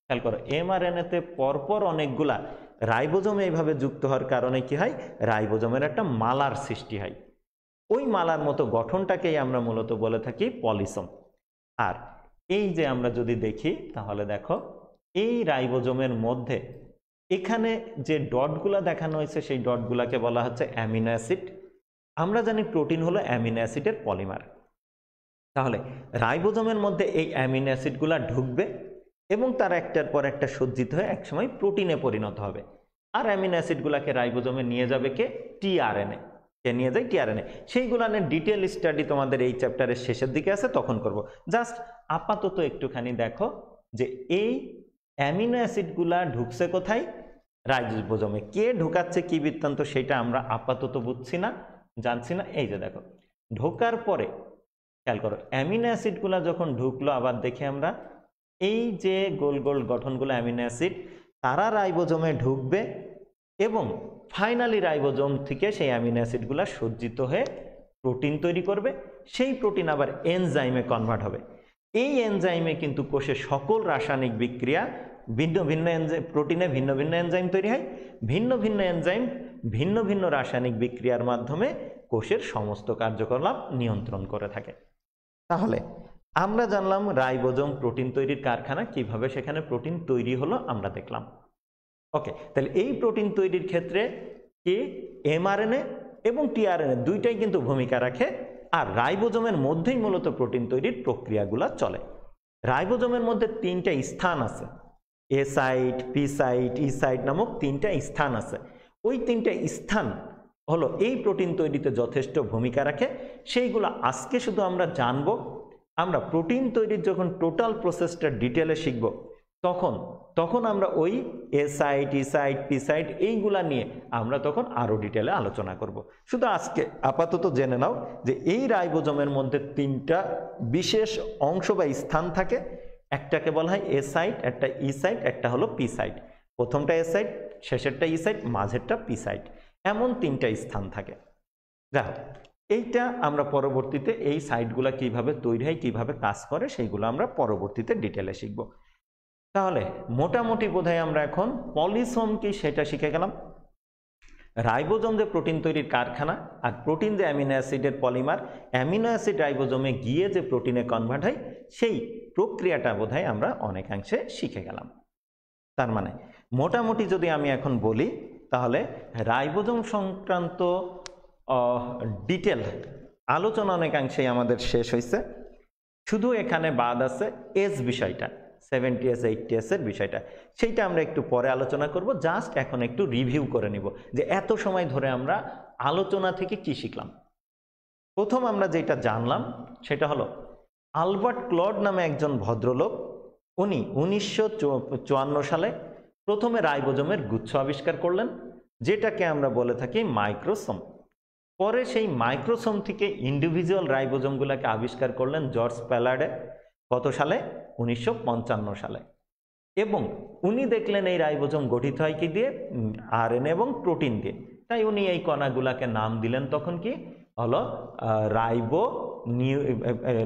খেয়াল করো mRNA-তে পরপর অনেকগুলা রাইবোজোম এইভাবে যুক্ত হওয়ার কারণে কি হয় রাইবোজোমের একটা মালার সৃষ্টি হয়। ওই মালার মতো গঠনটাকেই আমরা মূলত বলে থাকি পলিসোম। আর এই যে আমরা যদি দেখি তাহলে দেখো এই রাইবোজোমের মধ্যে এখানে যে ডটগুলা দেখানো হয়েছে সেই ডটগুলাকে বলা হচ্ছে অ্যামিনো অ্যাসিড। আমরা জানি প্রোটিন হলো অ্যামিনো অ্যাসিডের পলিমার। তাহলে রাইবোজোমের মধ্যে এই অ্যামিনো অ্যাসিডগুলো ঢুকবে এবং তারা একটার পর একটা সজ্জিত হয়ে একসময় প্রোটিনে পরিণত হবে। আর অ্যামিনো অ্যাসিডগুলোকে রাইবোজোমে নিয়ে যাবে কে? টিআরএনএ। কে নিয়ে যায়? টিআরএনএ। সেইগুলানের ডিটেল স্টাডি তোমাদের এই চ্যাপ্টারের শেষের দিকে আছে, তখন করব। জাস্ট আপাতত একটুখানি দেখো যে এই অ্যামিনো অ্যাসিডগুলা ঢুকছে কোথায়? রাইবোজোমে। কে ঢুকাচ্ছে, কি বৃত্তান্ত, সেটা আমরা আপাতত বুঝছি না, জানছি না। এই যে দেখো, ঢোকার পরে খেয়াল করো, অ্যামিনো অ্যাসিডগুলা যখন ঢুকলো, আবার দেখি আমরা এই যে গোল গোল গঠনগুলো অ্যামিনো অ্যাসিড, তারা রাইবোজোমে ঢুকবে এবং ফাইনালি রাইবোজোম থেকে সেই অ্যামিনো অ্যাসিডগুলো সজ্জিত হয়ে প্রোটিন তৈরি করবে। সেই প্রোটিন আবার এনজাইমে কনভার্ট হবে। এই এনজাইমে কিন্তু কোষে সকল রাসায়নিক বিক্রিয়া, ভিন্ন ভিন্ন এনজাইম, প্রোটিনে ভিন্ন ভিন্ন এনজাইম তৈরি হয়। ভিন্ন ভিন্ন এনজাইম ভিন্ন ভিন্ন রাসায়নিক বিক্রিয়ার মাধ্যমে কোষের সমস্ত কার্যকলাপ নিয়ন্ত্রণ করে থাকে। তাহলে আমরা জানলাম রাইবোজোম প্রোটিন তৈরির কারখানা, কিভাবে সেখানে প্রোটিন তৈরি হলো আমরা দেখলাম। ওকে, তাহলে এই প্রোটিন তৈরির ক্ষেত্রে কি এমআরএনএ এবং টিআরএনএ দুইটাই কিন্তু ভূমিকা রাখে। আর রাইবোজোমের মধ্যেই মূলত প্রোটিন তৈরির প্রক্রিয়াগুলো চলে। রাইবোজোমের মধ্যে তিনটা স্থান আছে, এ সাইট, পি সাইট, ই সাইট নামক তিনটা স্থান আছে। ওই তিনটা স্থান হলো এই প্রোটিন তৈরিতে যথেষ্ট ভূমিকা রাখে। সেইগুলো আজকে শুধু আমরা জানবো। আমরা প্রোটিন তৈরির যখন টোটাল প্রসেসটা ডিটেলে শিখব, তখন আমরা ওই এ সাইট, ই সাইট, পি সাইট এইগুলা নিয়ে আমরা তখন আরো ডিটেলে আলোচনা করব। শুধু আজকে আপাতত জেনে নাও যে এই রাইবোজোমের মধ্যে তিনটা বিশেষ অংশ বা স্থান থাকে। একটাকে বলা হয় এ সাইট, একটা ই সাইট, একটা হলো পি সাইট। প্রথমটা এ সাইট, শেষেরটা ই সাইট, মাঝেরটা পি সাইট, এমন তিনটা স্থান থাকে। দেখো, এইটা আমরা পরবর্তীতে এই সাইটগুলো কিভাবে তৈরি হয়, কিভাবে কাজ করে, সেইগুলো আমরা পরবর্তীতে ডিটেলে শিখব। তাহলে মোটামুটি বোধহয় আমরা এখন পলিসোম কি সেটা শিখে গেলাম। রাইবোজোম যে প্রোটিন তৈরির কারখানা, আর প্রোটিন যে অ্যামিনো অ্যাসিডের পলিমার, অ্যামিনো অ্যাসিড রাইবোজোমে গিয়ে যে প্রোটিনে কনভার্ট হয়, সেই প্রক্রিয়াটা বোধহয় আমরা অনেকাংশে শিখে গেলাম। তার মানে মোটামুটি যদি আমি এখন বলি, তাহলে রাইবোজোম সংক্রান্ত ডিটেল আলোচনা অনেকাংশেই আমাদের শেষ হয়েছে। শুধু এখানে বাদ আছে এস বিষয়টা, 70S 80S এর বিষয়টা, সেইটা আমরা একটু পরে আলোচনা করব। জাস্ট এখন একটু রিভিউ করে নিব যে এত সময় ধরে আমরা আলোচনা থেকে কি শিখলাম। প্রথম আমরা যেটা জানলাম সেটা হলো আলবার্ট ক্লড নামে একজন ভদ্রলোক, উনি 1954 সালে প্রথমে রাইবোজোমের গুচ্ছ আবিষ্কার করলেন, যেটাকে আমরা বলে থাকি মাইক্রোসোম। পরে সেই মাইক্রোসোম থেকে ইন্ডিভিজুয়াল রাইবোজোমগুলোকে আবিষ্কার করলেন জর্জ প্যালার্ডে। কত সালে? 1955 সালে। এবং উনি দেখলেন এই রাইবোজোম গঠিত হয় কি দিয়ে? আরএনএ এবং প্রোটিন দিয়ে। তাই উনি এই কণাগুলাকে নাম দিলেন তখন কি হলো?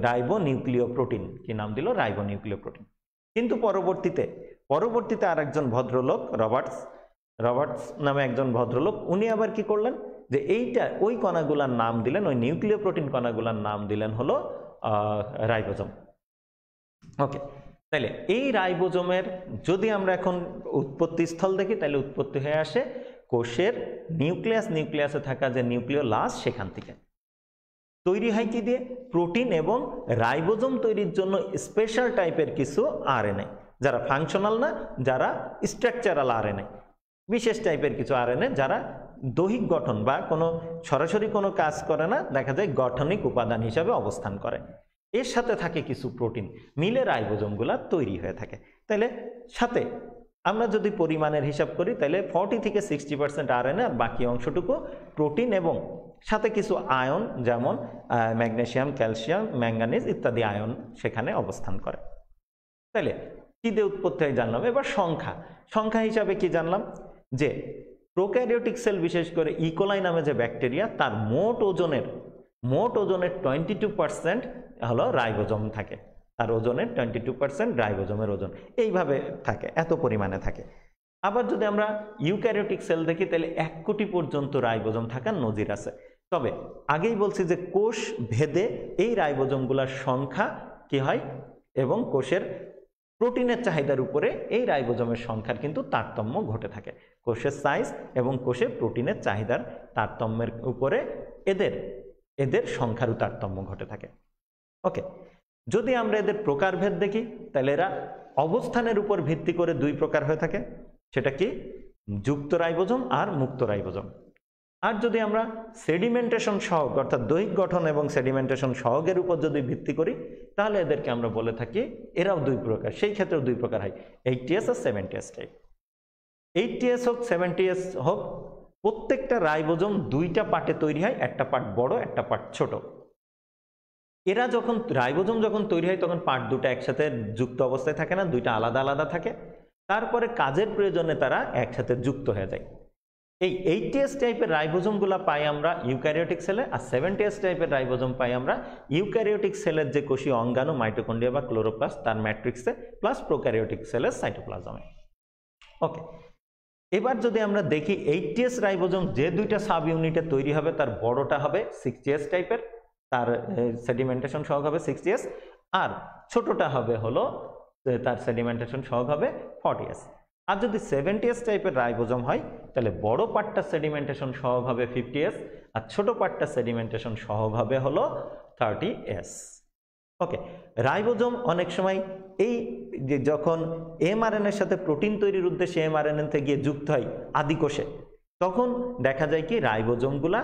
রাইবো নিউক্লিয় প্রোটিন। কি নাম দিল? রাইবো নিউক্লিয় প্রোটিন। কিন্তু পরবর্তীতে আর একজন ভদ্রলোক, রবার্টস নামে একজন ভদ্রলোক, উনি আবার কি করলেন যে ওই কণাগুলার নাম দিলেন, ওই নিউক্লিয় প্রোটিন কণাগুলার নাম দিলেন হলো রাইবোজোম। ওকে, তাহলে এই রাইবোজোমের যদি আমরা এখন উৎপত্তি স্থল দেখি, তাহলে উৎপত্তি হয়ে আসে কোষের নিউক্লিয়াসে থাকা যে নিউক্লিওলাস, সেখান থেকে। তৈরি হয় কি দিয়ে? প্রোটিন। এবং রাইবোজোম তৈরির জন্য স্পেশাল টাইপের কিছু আরএনএ, যারা ফাংশনাল না, যারা স্ট্রাকচারাল আরএনএ, বিশেষ টাইপের কিছু আরএনএ, যারা দৈহিক গঠন বা কোনো সরাসরি কোনো কাজ করে না, দেখা যায় গঠনিক উপাদান হিসাবে অবস্থান করে। এর সাথে থাকে কিছু প্রোটিন, মিলে রাইবোজোমগুলা তৈরি হয়ে থাকে। তাহলে সাথে আমরা যদি পরিমাণের হিসাব করি, তাহলে 40 থেকে 60% আরএনএ, আর বাকি অংশটুকু প্রোটিন, এবং সাথে কিছু আয়ন যেমন ম্যাগনেসিয়াম, ক্যালসিয়াম, ম্যাঙ্গানিজ ইত্যাদি আয়ন সেখানে অবস্থান করে। তাহলে কি দিয়ে উৎপত্তি হয় জানলাম। এবার সংখ্যা হিসাবে কি জানলাম যে প্রোক্যারিওটিক সেল, বিশেষ করে ইকোলাই নামে যে ব্যাকটেরিয়া, তার মোট ওজনের 22% হলো রাইবোজোম থাকে। তার ওজনের 22% রাইবোজোমের ওজন এইভাবে থাকে, এত পরিমাণে থাকে। আবার যদি আমরা ইউক্যারিওটিক সেল দেখি, তাহলে 1 কোটি পর্যন্ত রাইবোজোম থাকার নজির আছে। তবে আগেই বলছি যে কোষ ভেদে এই রাইবোজোমগুলোর সংখ্যা কি হয়, এবং কোষের প্রোটিনের চাহিদার উপরে এই রাইবোজোমের সংখ্যার কিন্তু তারতম্য ঘটে থাকে। কোষের সাইজ এবং কোষের প্রোটিনের চাহিদার তারতম্যের উপরে এদের সংখ্যারও তারতম্য ঘটে থাকে। ওকে, যদি আমরা এদের প্রকারভেদ দেখি তাহলে এরা অবস্থানের উপর ভিত্তি করে দুই প্রকার হয়ে থাকে, সেটা কি যুক্ত রাইবোজোম আর মুক্ত রাইবোজোম। আর যদি আমরা সেডিমেন্টেশন সহগ অর্থাৎ দৈহিক গঠন এবং সেডিমেন্টেশন সহগের উপর যদি ভিত্তি করি তাহলে এদেরকে আমরা বলে থাকি এরাও দুই প্রকার, সেই ক্ষেত্রেও দুই প্রকার হয়, 80S আর 70S টাইপ। 80S হোক 70S হোক, প্রত্যেকটা রাইবোজোম দুইটা পার্টে তৈরি হয়, একটা পার্ট বড় একটা পার্ট ছোট। এরা যখন রাইবোজোম যখন তৈরি হয় তখন পার্ট দুটো একসাথে যুক্ত অবস্থায় থাকে না, দুইটা আলাদা আলাদা থাকে, তারপরে কাজের প্রয়োজনে তারা একসাথে যুক্ত হয়ে যায়। এই 80S টাইপের রাইবোজোমগুলো পাই আমরা ইউক্যারিওটিক সেলে, আর 70S টাইপের রাইবোজোম পাই আমরা ইউক্যারিওটিক সেলের যে কোষীয় অঙ্গাণু মাইটোকন্ড্রিয়া বা ক্লোরোপ্লাস্ট তার ম্যাট্রিক্সে, প্লাস প্রোক্যারিওটিক সেলের সাইটোপ্লাজমে। ওকে, এবার যদি আমরা দেখি 80S রাইবোজোম যে দুইটা সাব ইউনিটে তৈরি হবে তার বড়টা হবে 60S টাইপের, তার সেডিমেন্টেশন সহগ হবে 60S, আর ছোটটা হবে হলো তার সেডিমেন্টেশন সহগ হবে 40S। আর যদি 70S টাইপের রাইবোজোম হয় তাহলে বড় পার্টটা সেডিমেন্টেশন সহগ হবে 50S আর ছোট পার্টটা সেডিমেন্টেশন সহগ হবে হলো 30S। ওকে, রাইবোজোম অনেক সময় এই যে যখন এমআরএনএর সাথে প্রোটিন তৈরির উদ্দেশ্যে এমআরএনএতে গিয়ে যুক্ত হয় আদিকোষে, তখন দেখা যায় কি রাইবোজোমগুলা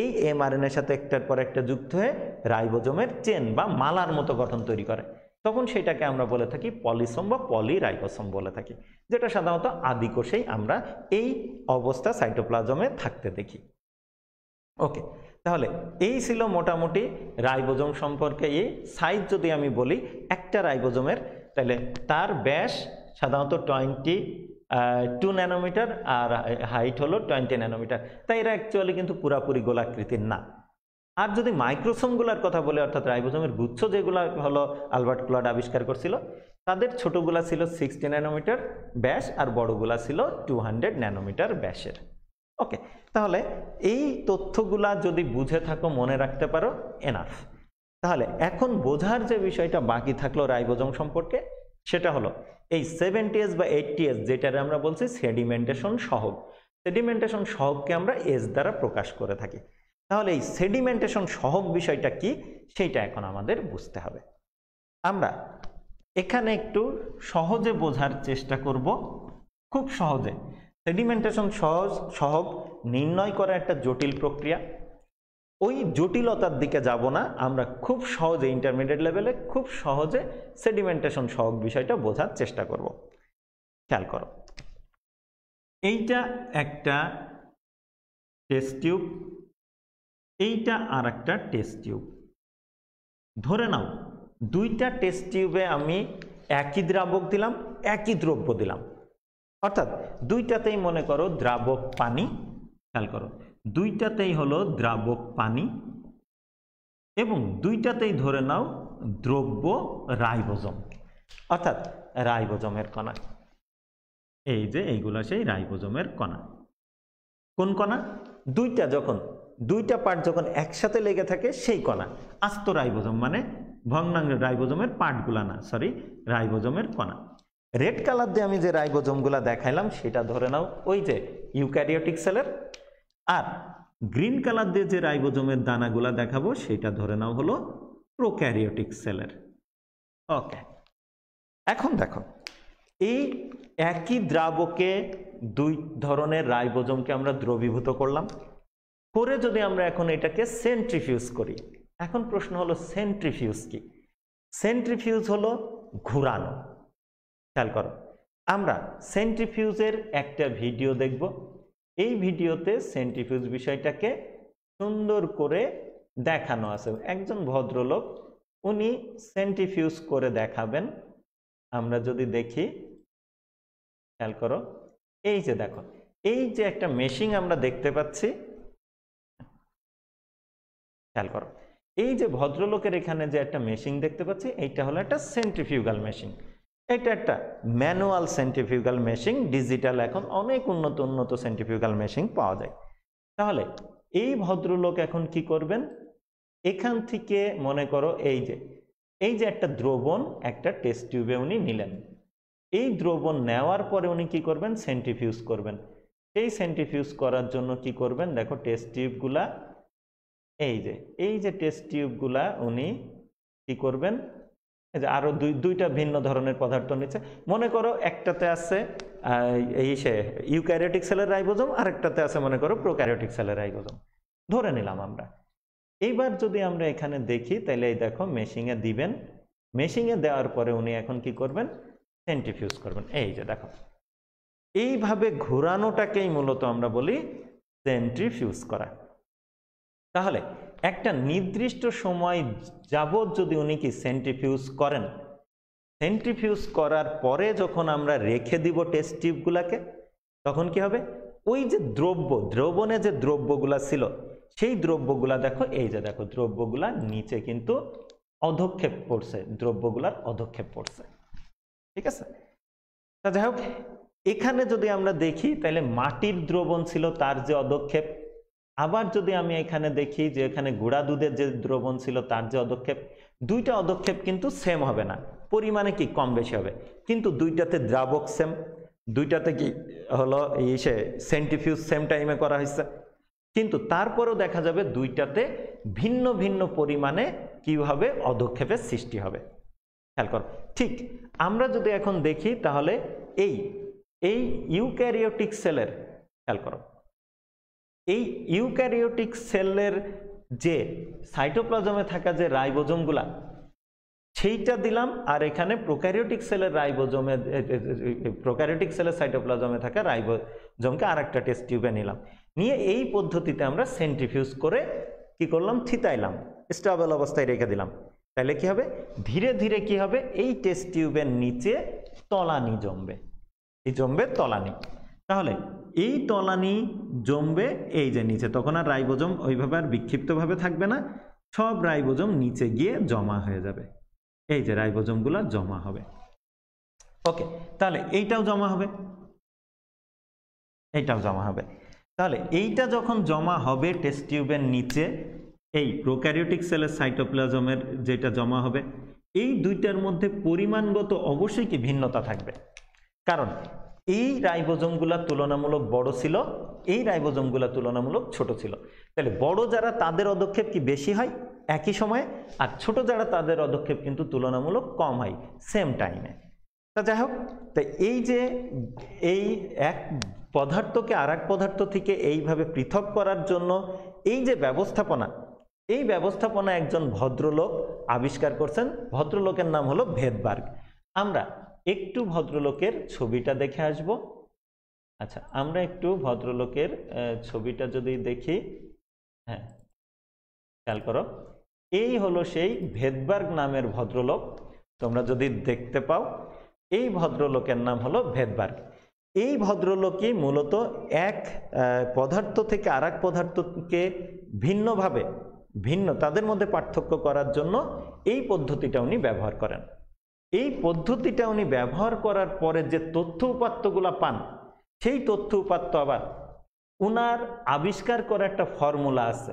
এই এমআরএনএর সাথে একটার পর একটা যুক্ত হয়ে রাইবোজোমের চেন বা মালার মতো গঠন তৈরি করে, তখন সেটাকে আমরা বলে থাকি পলিসোম বা পলিরাইবোসোম বলে থাকি, যেটা সাধারণত আদিকোষেই আমরা এই অবস্থা সাইটোপ্লাজমে থাকতে দেখি। ওকে, তাহলে এই ছিল মোটামুটি রাইবোজোম সম্পর্কে। এই সাইজ যদি আমি বলি একটা রাইবোজোমের, তাহলে তার ব্যাস সাধারণত 22 ন্যানোমিটার আর হাইট হলো 20 ন্যানোমিটার, তাই এরা অ্যাকচুয়ালি কিন্তু পুরাপুরি গোলাকৃতির না। আর যদি মাইক্রোসোমগুলার কথা বলে অর্থাৎ রাইবোজোমের গুচ্ছ যেগুলো হলো আলবার্ট ক্লড আবিষ্কার করছিল, তাদের ছোটগুলা ছিল 60 ন্যানোমিটার ব্যাস আর বড়গুলা ছিল 200 ন্যানোমিটার ব্যাসের। ওকে, তাহলে এই তথ্যগুলা যদি বুঝে থাকো, মনে রাখতে পারো, এনাফ। তাহলে এখন বোঝার যে বিষয়টা বাকি থাকলো রাইবোজোম সম্পর্কে, সেটা হলো এই 70S বা 80S যেটারে আমরা বলছি সেডিমেন্টেশন সহগ, সেডিমেন্টেশন সহগকে আমরা এস দ্বারা প্রকাশ করে থাকি। তাহলে এই সেডিমেন্টেশন সহগ বিষয়টা কি সেইটা এখন আমাদের বুঝতে হবে। আমরা এখানে একটু সহজে বোঝার চেষ্টা করব, খুব সহজে। সেডিমেন্টেশন সহগ নির্ণয় করা একটা জটিল প্রক্রিয়া, ওই জটিলতার দিকে যাব না, আমরা খুব সহজে ইন্টারমিডিয়েট লেভেলে খুব সহজে সেডিমেন্টেশন সহগ বিষয়টা বোঝার চেষ্টা করব। খেয়াল করো, এইটা একটা টেস্ট টিউব, এইটা আর একটা টেস্ট টিউব। ধরে নাও দুইটা টেস্ট টিউবে আমি একই দ্রাবক দিলাম, একই দ্রব্য দিলাম, অর্থাৎ দুইটাতেই মনে করো দ্রাবক পানি। খেয়াল করো, দুইটাতেই হলো দ্রাবক পানি এবং দুইটাতেই ধরে নাও দ্রব্য রাইবোজোম, অর্থাৎ রাইবোজোমের কণা। এই যে এইগুলা সেই রাইবোজোমের কণা। কোন কণা? দুইটা পার্ট যখন একসাথে লেগে থাকে সেই কণা। আস্ত রাইবোজোম মানে ভগ্নাংশ, রাইবোজোমের পার্টগুলা না, সরি, রাইবোজোমের কণা। রেড কালার দিয়ে আমি যে রাইবোজোমগুলা দেখাইলাম সেটা ধরে নাও ওই যে ইউক্যারিওটিক সেলের, আর গ্রিন কালার দিয়ে যে রাইবোজোমের দানাগুলা দেখাবো সেটা ধরে নাও হলো প্রোক্যারিওটিক সেলের। ওকে, এখন দেখো এই একই দ্রাবকে দুই ধরনের রাইবোজোমকে আমরা দ্রবীভূত করলাম, করে যদি আমরা এখন এটাকে সেন্ট্রিফিউজ করি। এখন প্রশ্ন হলো সেন্ট্রিফিউজ কি? সেন্ট্রিফিউজ হলো ঘোরানো। খেয়াল করো, আমরা সেন্ট্রিফিউজের একটা ভিডিও দেখব। এই ভিডিওতে সেন্ট্রিফিউজ বিষয়টাকে সুন্দর করে দেখানো আছে। একজন ভদ্রলোক উনি সেন্ট্রিফিউজ করে দেখাবেন। আমরা যদি দেখি, খেয়াল করো, এই যে দেখো, এই যে একটা মেশিন আমরা দেখতে পাচ্ছি, খেয়াল করো, এই যে ভদ্রলোকের এখানে যে একটা মেশিন দেখতে পাচ্ছি, এইটা হলো একটা সেন্ট্রিফিউগাল মেশিন। এটা একটা ম্যানুয়াল সেন্ট্রিফিউগাল মেশিন, ডিজিটাল এখন অনেক উন্নত সেন্ট্রিফিউগাল মেশিন পাওয়া যায়। তাহলে এই ভদ্রলোক এখন কি করবেন? এখান থেকে মনে করো এই যে একটা দ্রবণ একটা টেস্ট টিউবে উনি নিলেন। এই দ্রবণ নেওয়ার পরে উনি কি করবেন? সেন্ট্রিফিউজ করবেন। এই সেন্ট্রিফিউজ করার জন্য কি করবেন? দেখো টেস্ট টিউবগুলা, এই যে টেস্ট টিউবগুলা উনি কি করবেন, এই যে আরো দুইটা ভিন্ন ধরনের পদার্থ নিচ্ছে। মনে করো একটাতে আছে এই সে ইউক্যারিওটিক সেলের রাইবোজোম, আরেকটাতে আছে মনে করো প্রোক্যারিওটিক সেলের রাইবোজোম, ধরে নিলাম আমরা। এইবার যদি আমরা এখানে দেখি তাহলে এই দেখো মেশিংয়ে দিবেন, মেশিংয়ে দেওয়ার পরে উনি এখন কি করবেন, সেন্ট্রিফিউজ করবেন। এই যে দেখো এইভাবে ঘোরানোটাকেই মূলত আমরা বলি সেন্ট্রিফিউজ করা। তাহলে একটা নির্দিষ্ট সময় যাবত যদি উনি কি সেন্ট্রিফিউজ করেন, সেন্ট্রিফিউজ করার পরে যখন আমরা রেখে দিব টেস্ট টিউবগুলাকে, তখন কি হবে, ওই যে দ্রবণে যে দ্রব্যগুলা ছিল সেই দ্রব্যগুলা দেখো, এই যে দেখো দ্রব্যগুলা নিচে কিন্তু অধক্ষেপ পড়ছে, দ্রব্যগুলার অধক্ষেপ পড়ছে, ঠিক আছে। তা যাই হোক, এখানে যদি আমরা দেখি তাহলে মাটির দ্রবণ ছিল তার যে অধক্ষেপ, আবার যদি আমি এখানে দেখি যে এখানে গুঁড়া দুধের যে দ্রবণ ছিল তার যে অধক্ষেপ, দুইটা অধক্ষেপ কিন্তু সেম হবে না, পরিমাণে কি কম বেশি হবে, কিন্তু দুইটাতে দ্রাবক সেম, দুইটাতে কি হলো এই সে সেন্ট্রিফিউজ সেম টাইমে করা হয়েছে, কিন্তু তারপরেও দেখা যাবে দুইটাতে ভিন্ন ভিন্ন পরিমাণে কিভাবে অধক্ষেপের সৃষ্টি হবে। খেয়াল করো, ঠিক আমরা যদি এখন দেখি তাহলে এই ইউক্যারিওটিক সেলের, খেয়াল করো, এই ইউক্যারিওটিক সেলের যে সাইটোপ্লাজমে থাকা যে রাইবোজোমগুলা সেইটা দিলাম, আর এখানে প্রোক্যারিওটিক সেলের রাইবোজোমে প্রোক্যারিওটিক সেলের সাইটোপ্লাজমে থাকা রাইবোজোমকে আরেকটা টেস্ট টিউবে নিলাম, নিয়ে এই পদ্ধতিতে আমরা সেন্ট্রিফিউজ করে কি করলাম, থিতাইলাম, স্টেবল অবস্থায় রেখে দিলাম। তাহলে কি হবে, ধীরে ধীরে কি হবে, এই টেস্ট টিউবের নিচে তলানি জমবে, এই জমবে তলানি। তাহলে এই তলানি জমবে এই যে নিচে, তখন আর রাইবোজোম ওইভাবে আর বিক্ষিপ্তভাবে থাকবে না, সব রাইবোজোম নিচে গিয়ে জমা হয়ে যাবে, এই যে রাইবোজোমগুলো জমা হবে। ওকে, তাহলে এইটাও জমা হবে, এইটাও জমা হবে। তাহলে এইটা যখন জমা হবে টেস্ট টিউবের নিচে, এই প্রোক্যারিওটিক সেলের সাইটোপ্লাজমের যেটা জমা হবে, এই দুইটার মধ্যে পরিমাণগত অবশ্যই কি ভিন্নতা থাকবে, কারণ এই রাইবোজোমগুলা তুলনামূলক বড় ছিল, এই রাইবোজোমগুলা তুলনামূলক ছোট ছিল। তাহলে বড় যারা তাদের অধক্ষেপ কি বেশি হয় একই সময়ে, আর ছোট যারা তাদের অধক্ষেপ কিন্তু তুলনামূলক কম হয় সেম টাইমে। তা যাই হোক, তাই এই যে এই এক পদার্থকে আর এক পদার্থ থেকে এইভাবে পৃথক করার জন্য এই যে ব্যবস্থাপনা, এই ব্যবস্থাপনা একজন ভদ্রলোক আবিষ্কার করছেন, ভদ্রলোকের নাম হলো ভেদবার্গ। আমরা একটু ভদ্রলোকের ছবিটা দেখে আসব। আচ্ছা, আমরা একটু ভদ্রলোকের ছবিটা যদি দেখি, হ্যাঁ খেয়াল করো, এই হলো সেই ভেদবার্গ নামের ভদ্রলোক, তোমরা যদি দেখতে পাও, এই ভদ্রলোকের নাম হলো ভেদবার্গ। এই ভদ্রলোকই মূলত এক পদার্থ থেকে আর এক পদার্থকে ভিন্নভাবে তাদের মধ্যে পার্থক্য করার জন্য এই পদ্ধতিটা উনি ব্যবহার করেন। এই পদ্ধতিটা উনি ব্যবহার করার পরে যে তথ্য উপাত্তগুলা পান, সেই তথ্য উপাত্ত আবার উনার আবিষ্কার করা একটা ফর্মুলা আছে,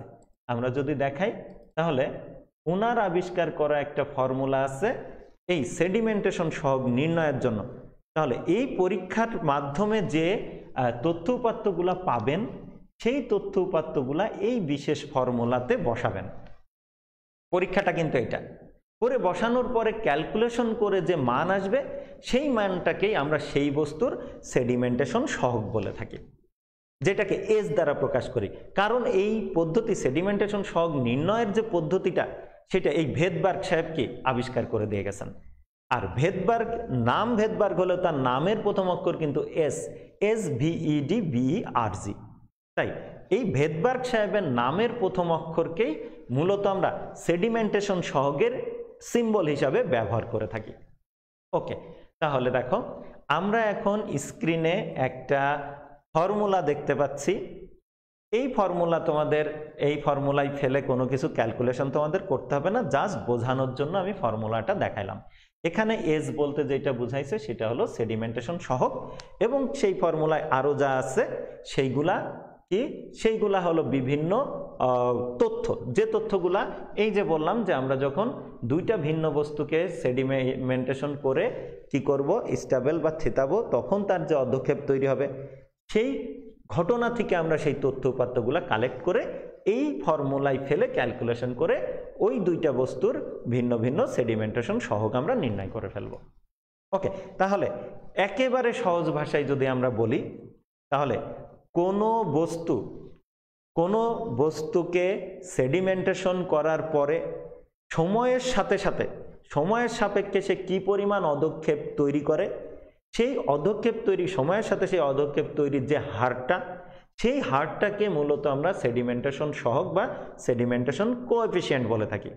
আমরা যদি দেখাই তাহলে উনার আবিষ্কার করা একটা ফর্মুলা আছে এই সেডিমেন্টেশন সহগ নির্ণয়ের জন্য। তাহলে এই পরীক্ষার মাধ্যমে যে তথ্য উপাত্তগুলা পাবেন, সেই তথ্য উপাত্তগুলা এই বিশেষ ফর্মুলাতে বসাবেন। পরীক্ষাটা কিন্তু এটা করে বসানোর পরে ক্যালকুলেশন করে যে মান আসবে, সেই মানটাকেই আমরা সেই বস্তুর সেডিমেন্টেশন সহগ বলে থাকি, যেটাকে এস দ্বারা প্রকাশ করি। কারণ এই পদ্ধতি সেডিমেন্টেশন সহগ নির্ণয়ের যে পদ্ধতিটা, সেটা এই ভেদবার্গ সাহেবকে আবিষ্কার করে দিয়ে গেছেন। আর ভেদবার্গ নাম ভেদবার্গ হলেও তার নামের প্রথম অক্ষর কিন্তু SVEDBERG। তাই এই ভেদবার্গ সাহেবের নামের প্রথম অক্ষরকেই মূলত আমরা সেডিমেন্টেশন সহগের সিম্বল হিসাবে ব্যবহার করে থাকি। ওকে, তাহলে দেখো আমরা এখন স্ক্রিনে একটা ফর্মুলা দেখতে পাচ্ছি। এই ফর্মুলা তোমাদের, এই ফর্মুলায় ফেলে কোনো কিছু ক্যালকুলেশন তোমাদের করতে হবে না, জাস্ট বোঝানোর জন্য আমি ফর্মুলাটা দেখাইলাম। এখানে এস বলতে যেটা বুঝাইছে সেটা হলো সেডিমেন্টেশন সহগ, এবং সেই ফর্মুলায় আরও যা আছে সেইগুলা কি, সেইগুলা হলো বিভিন্ন তথ্য, যে তথ্যগুলা এই যে বললাম যে আমরা যখন দুইটা ভিন্ন বস্তুকে সেডিমেন্টেশন করে কি করব, স্টেবল বা থিতাবো, তখন তার যে অধক্ষেপ তৈরি হবে, সেই ঘটনা থেকে আমরা সেই তথ্য উপাত্তগুলা কালেক্ট করে এই ফর্মুলায় ফেলে ক্যালকুলেশন করে ওই দুইটা বস্তুর ভিন্ন ভিন্ন সেডিমেন্টেশন সহগ আমরা নির্ণয় করে ফেলব। ওকে, তাহলে একেবারে সহজ ভাষায় যদি আমরা বলি, তাহলে কোনো বস্তুকে সেডিমেন্টেশন করার পরে সময়ের সাপেক্ষে সে কি পরিমাণ অধক্ষেপ তৈরি করে, সেই অধক্ষেপ তৈরি সময়ের সাথে সেই অধক্ষেপ তৈরির যে হারটা, সেই হারটাকে মূলত আমরা সেডিমেন্টেশন সহগ বা সেডিমেন্টেশন কোএফিসিয়েন্ট বলে থাকি।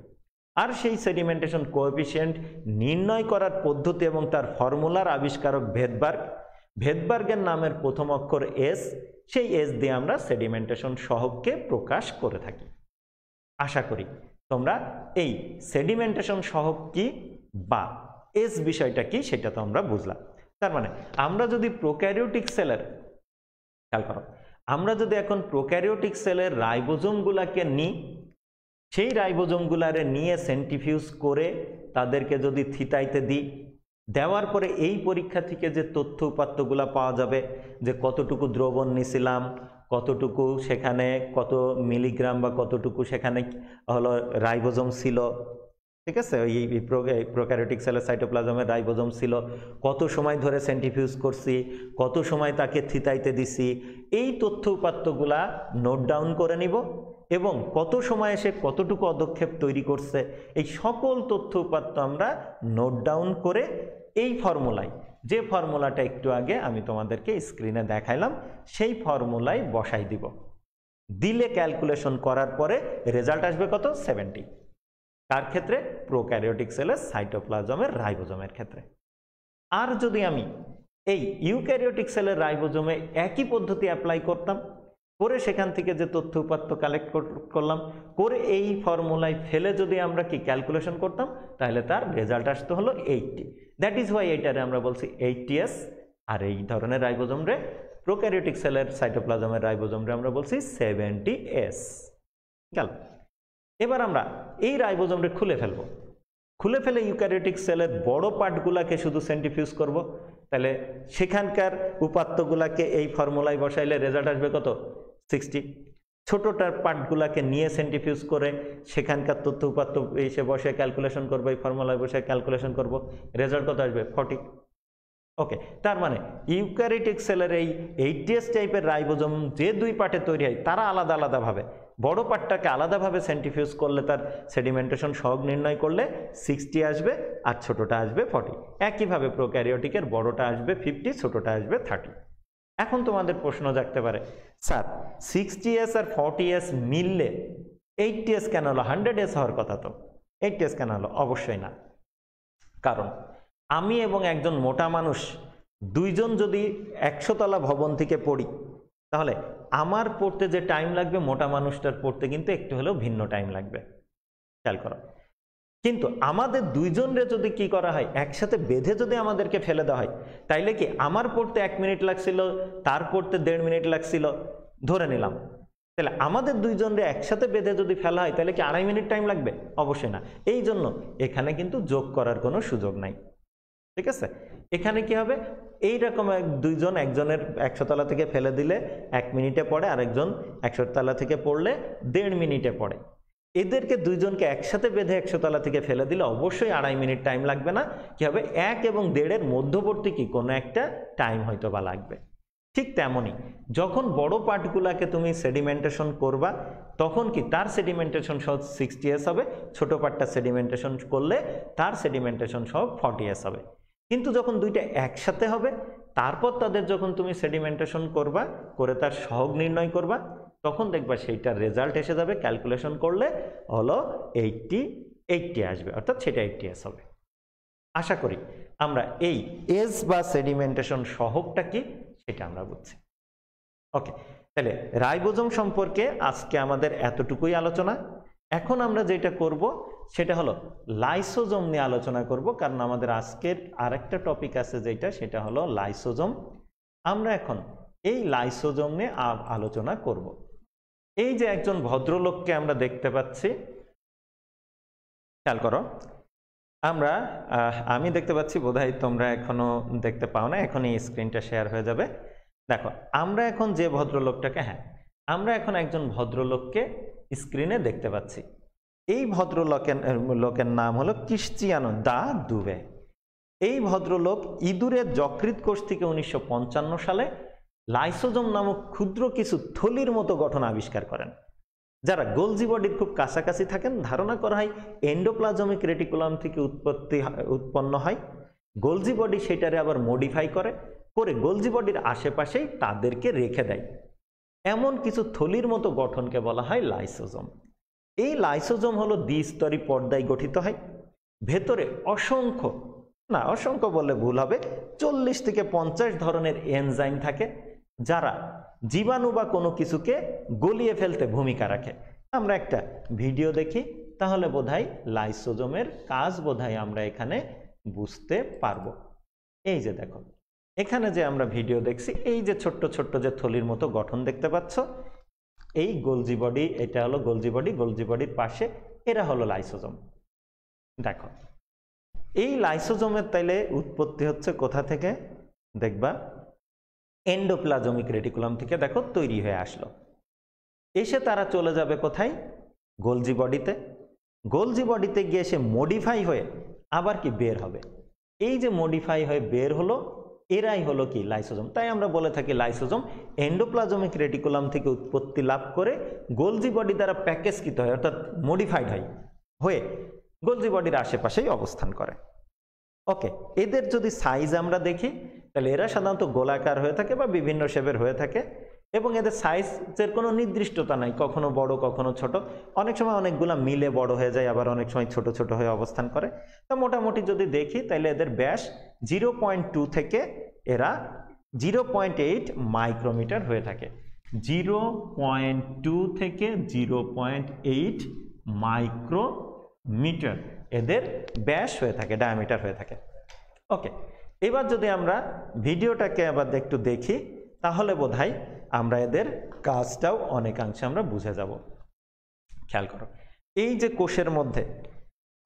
আর সেই সেডিমেন্টেশন কোএফিসিয়েন্ট নির্ণয় করার পদ্ধতি এবং তার ফর্মুলার আবিষ্কারক ভেদবার্গের নামের প্রথম অক্ষর এস, সেই এস দিয়ে আমরা সেডিমেন্টেশন সহগকে প্রকাশ করে থাকি। আশা করি তোমরা এই সেডিমেন্টেশন সহগ কি বা এস বিষয়টা কি সেটা তো আমরা বুঝলাম। তার মানে আমরা যদি প্রোক্যারিওটিক সেলের, খেয়াল করো, আমরা যদি এখন প্রোক্যারিওটিক সেলের রাইবোজোমগুলাকে নিই, সেই রাইবোজোমগুলারে নিয়ে সেন্ট্রিফিউজ করে তাদেরকে যদি থিতাইতে দিই, দেওয়ার পরে এই পরীক্ষা থেকে যে তথ্য উপাত্তগুলা পাওয়া যাবে, যে কতটুকু দ্রবণ নিছিলাম, কতটুকু সেখানে কত মিলিগ্রাম বা কতটুকু সেখানে হলো রাইবোজোম ছিল, ঠিক আছে, ওই প্রোক্যারিওটিক সেলের সাইটোপ্লাজমের রাইবোজোম ছিল, কত সময় ধরে সেন্ট্রিফিউজ করছি, কত সময় তাকে থিতাইতে দিছি, এই তথ্য উপাত্তগুলা নোট ডাউন করে নিব এবং কত সময় সে কতটুকু অধক্ষেপ তৈরি করছে, এই সকল তথ্য উপাত্ত আমরা নোট ডাউন করে এই ফর্মুলায়, যে ফর্মুলাটা একটু আগে আমি তোমাদেরকে স্ক্রিনে দেখাইলাম, সেই ফর্মুলায় বসাই দিব। দিলে ক্যালকুলেশন করার পরে রেজাল্ট আসবে কত? 70। কার ক্ষেত্রে? প্রোক্যারিওটিক সেলের সাইটোপ্লাজমের রাইবোজোমের ক্ষেত্রে। আর যদি আমি এই ইউক্যারিওটিক সেলের রাইবোজোমে একই পদ্ধতি অ্যাপ্লাই করতাম, করে সেখান থেকে যে তথ্য উপাত্ত কালেক্ট করলাম, করে এই ফর্মুলায় ফেলে যদি আমরা কি ক্যালকুলেশন করতাম, তাহলে তার রেজাল্ট আসতে হলো 80। দ্যাট ইজ ওয়াই এইটারে আমরা বলছি 80s। আর এই ধরনের রাইবোজোম রে, প্রোক্যারিওটিক সেলের সাইটোপ্লাজমের রাইবোজোম রে আমরা বলছি 70s। গেল। এবার আমরা এই রাইবোজোম রে খুলে ফেলবো, খুলে ফেলে ইউক্যারিওটিক সেলের বড় পার্টগুলাকে শুধু সেন্ট্রিফিউজ করব, তাহলে সেখানকার উপাত্তগুলাকে এই ফর্মুলায় বসাইলে রেজাল্ট আসবে কত? 60। ছোটটার পার্টগুলাকে নিয়ে সেন্ট্রিফিউজ করে সেখানকার তথ্য উপাত্ত এসে বসে ক্যালকুলেশন করবো, এই ফর্মুলায় বসে ক্যালকুলেশন করব, রেজাল্ট কত আসবে? 40। ওকে, তার মানে ইউক্যারিওটিক সেলের এই 80s টাইপের রাইবোজোম যে দুই পার্টে তৈরি হয়, তারা আলাদা আলাদাভাবে, বড় পার্টটাকে আলাদাভাবে সেন্ট্রিফিউজ করলে তার সেডিমেন্টেশন সহগ নির্ণয় করলে 60 আসবে আর ছোটটা আসবে 40। একইভাবে প্রোক্যারিওটিকের বড়টা আসবে 50, ছোটটা আসবে 30। এখন তোমাদের প্রশ্ন জাগতে পারে, স্যার 60s আর 40s মিললে 80s কেন হলো? 100s হওয়ার কথা তো, 80s কেন হলো? অবশ্যই না। কারণ আমি এবং একজন মোটা মানুষ দুইজন যদি 100 তলা ভবন থেকে পড়ি, তাহলে আমার পড়তে যে টাইম লাগবে, মোটা মানুষটার পড়তে কিন্তু একটু হলেও ভিন্ন টাইম লাগবে। খেয়াল করো। কিন্তু আমাদের দুইজনরে যদি কি করা হয়, একসাথে বেঁধে যদি আমাদেরকে ফেলে দেওয়া হয়, তাইলে কি আমার পড়তে 1 মিনিট লাগছিল, তার পড়তে 1.5 মিনিট লাগছিল, ধরে নিলাম। তাহলে আমাদের দুইজনরে একসাথে বেঁধে যদি ফেলা হয়, তাহলে কি 2.5 মিনিট টাইম লাগবে? অবশ্যই না। এই জন্য এখানে কিন্তু যোগ করার কোনো সুযোগ নাই। ঠিক আছে, এখানে কি হবে? এইরকম দুইজন, একজনের 100 তলা থেকে ফেলে দিলে 1 মিনিটে পড়ে, আরেকজন 100 তলা থেকে পড়লে 1.5 মিনিটে পড়ে। এদেরকে দুইজনকে একসাথে বেঁধে 100 তলা থেকে ফেলে দিলে অবশ্যই 2.5 মিনিট টাইম লাগবে না। কি হবে? 1 এবং 1.5-এর মধ্যবর্তী কি কোনো একটা টাইম হয়তো বা লাগবে। ঠিক তেমনই যখন বড় পার্টগুলাকে তুমি সেডিমেন্টেশন করবা, তখন কি তার সেডিমেন্টেশন সহ 60s হবে, ছোট পার্টটা সেডিমেন্টেশন করলে তার সেডিমেন্টেশন সহ 40s হবে। কিন্তু যখন দুইটা একসাথে হবে, তারপর তাদের যখন তুমি সেডিমেন্টেশন করবা, করে তার সহগ নির্ণয় করবা, তখন দেখবা সেইটার রেজাল্ট এসে যাবে, ক্যালকুলেশন করলে হলো 80 আসবে, অর্থাৎ সেটা 80s হবে। আশা করি আমরা এই এস বা সেডিমেন্টেশন সহগটা কি সেটা আমরা বুঝছি। ওকে, তাহলে রাইবোজোম সম্পর্কে আজকে আমাদের এতটুকুই আলোচনা। এখন আমরা যেটা করব সেটা হলো লাইসোজোম নিয়ে আলোচনা করব, কারণ আমাদের আজকের আরেকটা টপিক আছে যেটা, সেটা হলো লাইসোজোম। আমরা এখন এই লাইসোজোম নিয়ে আলোচনা করব। এই যে একজন ভদ্রলোককে আমরা দেখতে পাচ্ছি, খেয়াল করো, আমি দেখতে পাচ্ছি, বোধহয় তোমরা এখনো দেখতে পাও না, এখন এই স্ক্রিনটা শেয়ার হয়ে যাবে। দেখো, আমরা এখন যে ভদ্রলোকটাকে, আমরা এখন একজন ভদ্রলোককে স্ক্রিনে দেখতে পাচ্ছি। এই লোকের নাম হলো ক্রিশ্চিয়ানো দা দুবে। এই ভদ্রলোক ইঁদুরের যকৃৎ কোষ থেকে 1955 সালে লাইসোজোম নামক ক্ষুদ্র কিছু থলির মতো গঠন আবিষ্কার করেন। যারা গোলজি বডির খুব কাছাকাছি থাকেন ধারণা করা হয় এন্ডোপ্লাজমিক রেটিকুলাম থেকে উৎপন্ন হয়। গোলজি বডি সেটারে আবার মডিফাই করে গোলজি বডির আশেপাশেই তাদেরকে রেখে দেয়। এমন কিছু থলির মতো গঠনকে বলা হয় লাইসোজোম। এই লাইসোজোম হলো দ্বিস্তরী পর্দায় গঠিত হয়। ভেতরে অসংখ্য বললে ভুল হবে, 40 থেকে 50 ধরনের এনজাইম থাকে যারা জীবাণু বা কোনো কিছুকে গলিয়ে ফেলতে ভূমিকা রাখে। আমরা একটা ভিডিও দেখি, তাহলে বোধহয় লাইসোজোমের কাজ বোধহয় আমরা এখানে বুঝতে পারবো। এই যে দেখো, এখানে যে আমরা ভিডিও দেখছি, এই যে ছোট্ট ছোট্ট যে থলির মতো গঠন দেখতে পাচ্ছ, এই গোলজি বডি, এটা হলো গোলজি বডি, গোলজি বডির পাশে এরা হলো লাইসোজোম। দেখো, এই লাইসোজোমের তাইলে উৎপত্তি হচ্ছে কোথা থেকে? দেখবা এন্ডোপ্লাজমিক রেটিকুলাম থেকে দেখো তৈরি হয়ে আসলো। এসে তারা চলে যাবে কোথায়? গোলজি বডিতে। গোলজি বডিতে গিয়ে সে মডিফাই হয়ে আবার কি বের হবে। এই যে মডিফাই হয়ে বের হলো, এরাই হলো কি লাইসোজোম। তাই আমরা বলে থাকি লাইসোজোম এন্ডোপ্লাজমিক রেটিকুলাম থেকে উৎপত্তি লাভ করে গোলজি বডি দ্বারা প্যাকেজকৃত হয়, অর্থাৎ মডিফাইড হয়ে গোলজি বডির আশেপাশেই অবস্থান করে। ওকে, এদের যদি সাইজ আমরা দেখি তাহলে এরা সাধারণত গোলাকার হয়ে থাকে বা বিভিন্ন শেপের হয়ে থাকে এবং এদের সাইজের কোনো নির্দিষ্টতা নাই, কখনো বড় কখনো ছোট। অনেক সময় অনেকগুলা মিলে বড় হয়ে যায়, আবার অনেক সময় ছোট ছোট হয়ে অবস্থান করে। তো মোটামুটি যদি দেখি তাহলে এদের ব্যাস 0.2 থেকে এরা 0.8 মাইক্রোমিটার হয়ে থাকে। 0.2 থেকে 0.8 মাইক্রোমিটার এদের ব্যাস হয়ে থাকে, ডায়ামিটার হয়ে থাকে। ওকে, এবার যদি আমরা ভিডিওটাকে আবার একটু দেখি তাহলে বোধহয় আমরা এদের কাজটাও অনেকাংশে আমরা বুঝে যাব। খেয়াল করো, এই যে কোষের মধ্যে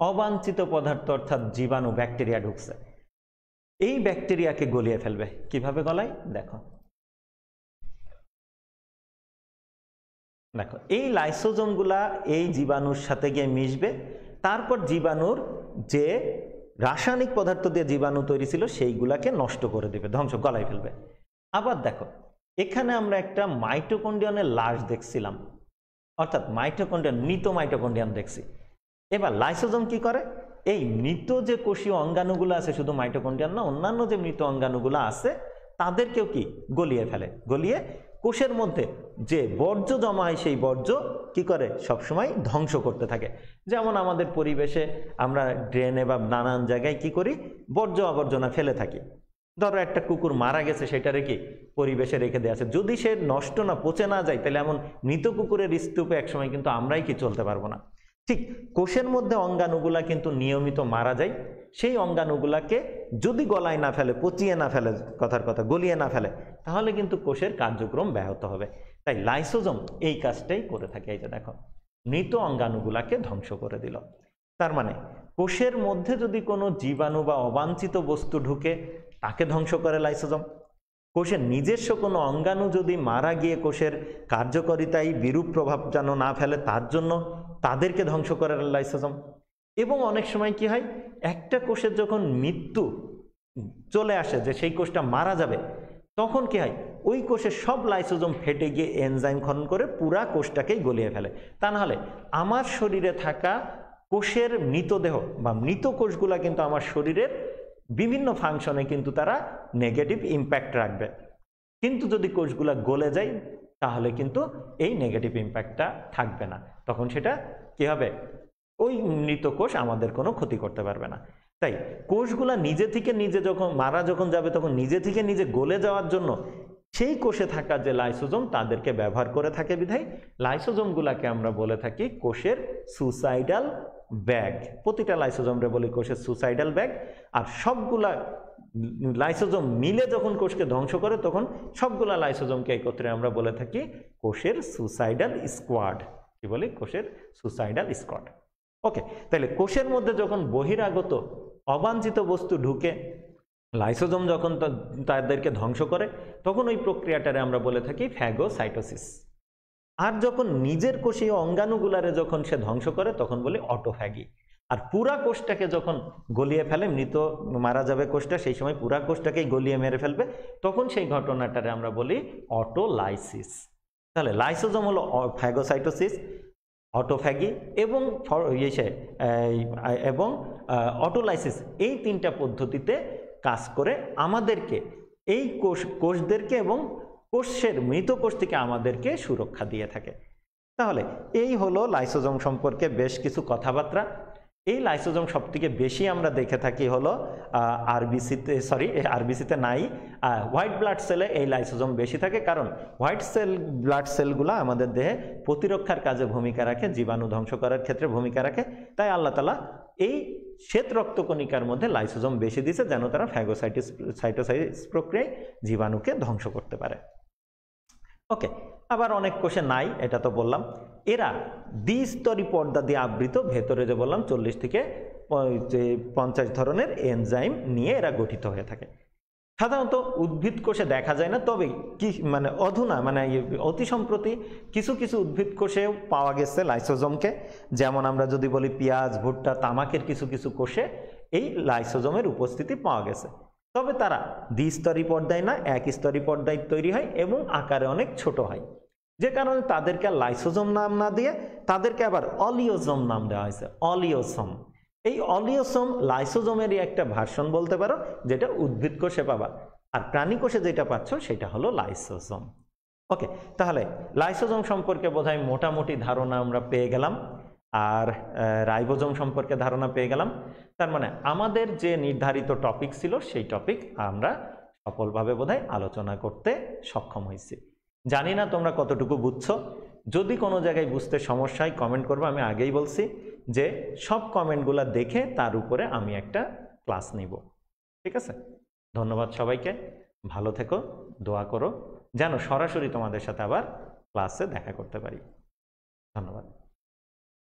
অবাঞ্ছিত পদার্থ অর্থাৎ জীবাণু ব্যাকটেরিয়া ঢুকছে, এই ব্যাকটেরিয়াকে গলিয়ে ফেলবে। কিভাবে গলায়? দেখো দেখো এই লাইসোজোমগুলা এই জীবাণুর সাথে গিয়ে মিশবে, তারপর জীবাণুর যে রাসায়নিক পদার্থ দিয়ে জীবাণু তৈরি ছিল সেইগুলাকে নষ্ট করে দেবে, গলায় ফেলবে। আবার দেখো, এখানে আমরা একটা মাইটোকন্ড্রিয়ানের লাশ দেখছিলাম, অর্থাৎ মৃত মাইটোকন্ড্রিয়ান দেখছি। এবার লাইসোজোম কি করে? এই মৃত যে কোষীয় অঙ্গাণুগুলো আছে, শুধু মাইটোকন্ড্রিয়ান না, অন্যান্য যে মৃত অঙ্গাণুগুলো আছে তাদেরকেও কি গলিয়ে ফেলে। গলিয়ে কোষের মধ্যে যে বর্জ্য জমা হয় সেই বর্জ্য কি করে? সবসময় ধ্বংস করতে থাকে। যেমন আমাদের পরিবেশে আমরা ড্রেনে বা নানান জায়গায় কি করি? বর্জ্য আবর্জনা ফেলে থাকি। ধরো একটা কুকুর মারা গেছে, সেটারে কি পরিবেশে রেখে দেওয়া আছে, যদি সে নষ্ট না পচে না যায় তাহলে এমন মৃত কুকুরের স্তূপে একসময় কিন্তু আমরাই কি চলতে পারবো না। ঠিক কোষের মধ্যে অঙ্গাণুগুলা কিন্তু নিয়মিত মারা যায়, সেই অঙ্গাণুগুলাকে যদি গলায় না ফেলে, পচিয়ে না ফেলে, গলিয়ে না ফেলে, তাহলে কিন্তু কোষের কার্যক্রম ব্যাহত হবে। তাই লাইসোজোম এই কাজটাই করে থাকে। এই যে দেখো, মৃত অঙ্গাণুগুলাকে ধ্বংস করে দিল। তার মানে কোষের মধ্যে যদি কোনো জীবাণু বা অবাঞ্ছিত বস্তু ঢুকে তাকে ধ্বংস করে লাইসোজোম। কোষের নিজস্ব কোনো অঙ্গাণু যদি মারা গিয়ে কোষের কার্যকারিতায় বিরূপ প্রভাব যেন না ফেলে তার জন্য তাদেরকে ধ্বংস করে লাইসোজোম। এবং অনেক সময় কি হয়, একটা কোষের যখন মৃত্যু চলে আসে, যে সেই কোষটা মারা যাবে, তখন কি হয়, ওই কোষের সব লাইসোজোম ফেটে গিয়ে এনজাইম খনন করে পুরা কোষটাকেই গলিয়ে ফেলে। তা নাহলে আমার শরীরে থাকা কোষের মৃতদেহ বা মৃত কোষগুলা কিন্তু আমার শরীরের বিভিন্ন ফাংশনে কিন্তু তারা নেগেটিভ ইম্প্যাক্ট রাখবে। কিন্তু যদি কোষগুলা গলে যায় তাহলে কিন্তু এই নেগেটিভ ইম্প্যাক্টটা থাকবে না, তখন সেটা কি হবে? ওই মৃত কোষ আমাদের কোনো ক্ষতি করতে পারবে না। তাই কোষগুলা নিজে থেকে নিজে যখন যাবে তখন নিজে থেকে নিজে গলে যাওয়ার জন্য সেই কোষে থাকা যে লাইসোজোম তাদেরকে ব্যবহার করে থাকে। বিধায় লাইসোজোমগুলাকে আমরা বলে থাকি কোষের সুসাইডাল ব্যাগ। প্রতিটা লাইসোজোমরে বলি কোষের সুসাইডাল ব্যাগ। আর সবগুলা লাইসোজোম মিলে যখন কোষকে ধ্বংস করে তখন সবগুলা লাইসোজোমকে একত্রে আমরা বলে থাকি কোষের সুসাইডাল স্কোয়াড। কি বলি? কোষের সুসাইডাল স্কোয়াড। ওকে, তাহলে কোষের মধ্যে যখন বহিরাগত অবাঞ্ছিত বস্তু ঢুকে লাইসোজোম যখন তাদেরকে ধ্বংস করে তখন ওই প্রক্রিয়াটারে আমরা বলে থাকি ফ্যাগোসাইটোসিস। আর যখন নিজের কোষীয় অঙ্গাণুগুলারে যখন সে ধ্বংস করে তখন বলি অটোফ্যাগি। আর পুরা কোষটাকে যখন গলিয়ে ফেলে, মৃত মারা যাবে কোষটা, সেই সময় পুরা কোষটাকেই গলিয়ে মেরে ফেলবে, তখন সেই ঘটনাটারে আমরা বলি অটোলাইসিস। তাহলে লাইসোজোম হলো ফ্যাগোসাইটোসিস, অটোফ্যাগি এবং এবং অটোলাইসিস, এই তিনটা পদ্ধতিতে কাজ করে আমাদেরকে এই কোষদেরকে এবং কোষের মৃত কোষ থেকে আমাদেরকে সুরক্ষা দিয়ে থাকে। তাহলে এই হলো লাইসোজোম সম্পর্কে বেশ কিছু কথাবার্তা। এই লাইসোজোম সব থেকে বেশি আমরা দেখে থাকি হলো আরবিসিতে নাই, হোয়াইট ব্লাড সেলে এই লাইসোজোম বেশি থাকে, কারণ হোয়াইট ব্লাড সেলগুলো আমাদের দেহে প্রতিরক্ষার কাজে ভূমিকা রাখে, জীবাণু ধ্বংস করার ক্ষেত্রে ভূমিকা রাখে। তাই আল্লাহ তাআলা এই শ্বেত রক্তকণিকার মধ্যে লাইসোজোম বেশি দিয়েছে, যেন তারা ফ্যাগোসাইটোসাইটোস প্রক্রিয়ায় জীবাণুকে ধ্বংস করতে পারে। ওকে, আবার অনেক কোষে নাই, এটা তো বললাম। এরা দ্বিস্তরী পর্দা দিয়ে আবৃত, ভেতরে যে বললাম 40 থেকে 50 ধরনের এনজাইম নিয়ে এরা গঠিত হয়ে থাকে। সাধারণত উদ্ভিদ কোষে দেখা যায় না, তবে কি অধুনা অতি সম্প্রতি কিছু কিছু উদ্ভিদ কোষেও পাওয়া গেছে লাইসোজোমকে। যেমন আমরা যদি বলি পেঁয়াজ, ভুট্টা, তামাকের কিছু কিছু কোষে এই লাইসোজোমের উপস্থিতি পাওয়া গেছে। তবে তারা দ্বিস্তরী পর্দায় না, এক স্তরী পর্দায় তৈরি হয় এবং আকারে অনেক ছোট হয়, যে কারণে তাদেরকে লাইসোজোম নাম না দিয়ে তাদেরকে আবার অলিওজোম নাম দেওয়া হয়েছে, অলিওসোম। এই অলিওসোম লাইসোজোমেরই একটা ভার্সন বলতে পারো, যেটা উদ্ভিদ কোষে পাবা, আর প্রাণী কোষে যেটা পাচ্ছ সেটা হলো লাইসোজোম। ওকে, তাহলে লাইসোজোম সম্পর্কে বোধহয় মোটামুটি ধারণা আমরা পেয়ে গেলাম, আর রাইবোজোম সম্পর্কে ধারণা পেয়ে গেলাম। তার মানে আমাদের যে নির্ধারিত টপিক ছিল সেই টপিক আমরা সফলভাবে বোধহয় আলোচনা করতে সক্ষম হয়েছি। জানি না তোমরা কতটুকু বুঝছো। যদি কোনো জায়গায় বুঝতে সমস্যা হয় কমেন্ট করবো। আমি আগেই বলছি যে সব কমেন্টগুলো দেখে তার উপরে আমি একটা ক্লাস নিব। ঠিক আছে, ধন্যবাদ সবাইকে, ভালো থেকো, দোয়া করো যেন সরাসরি তোমাদের সাথে আবার ক্লাসে দেখা করতে পারি। ধন্যবাদ।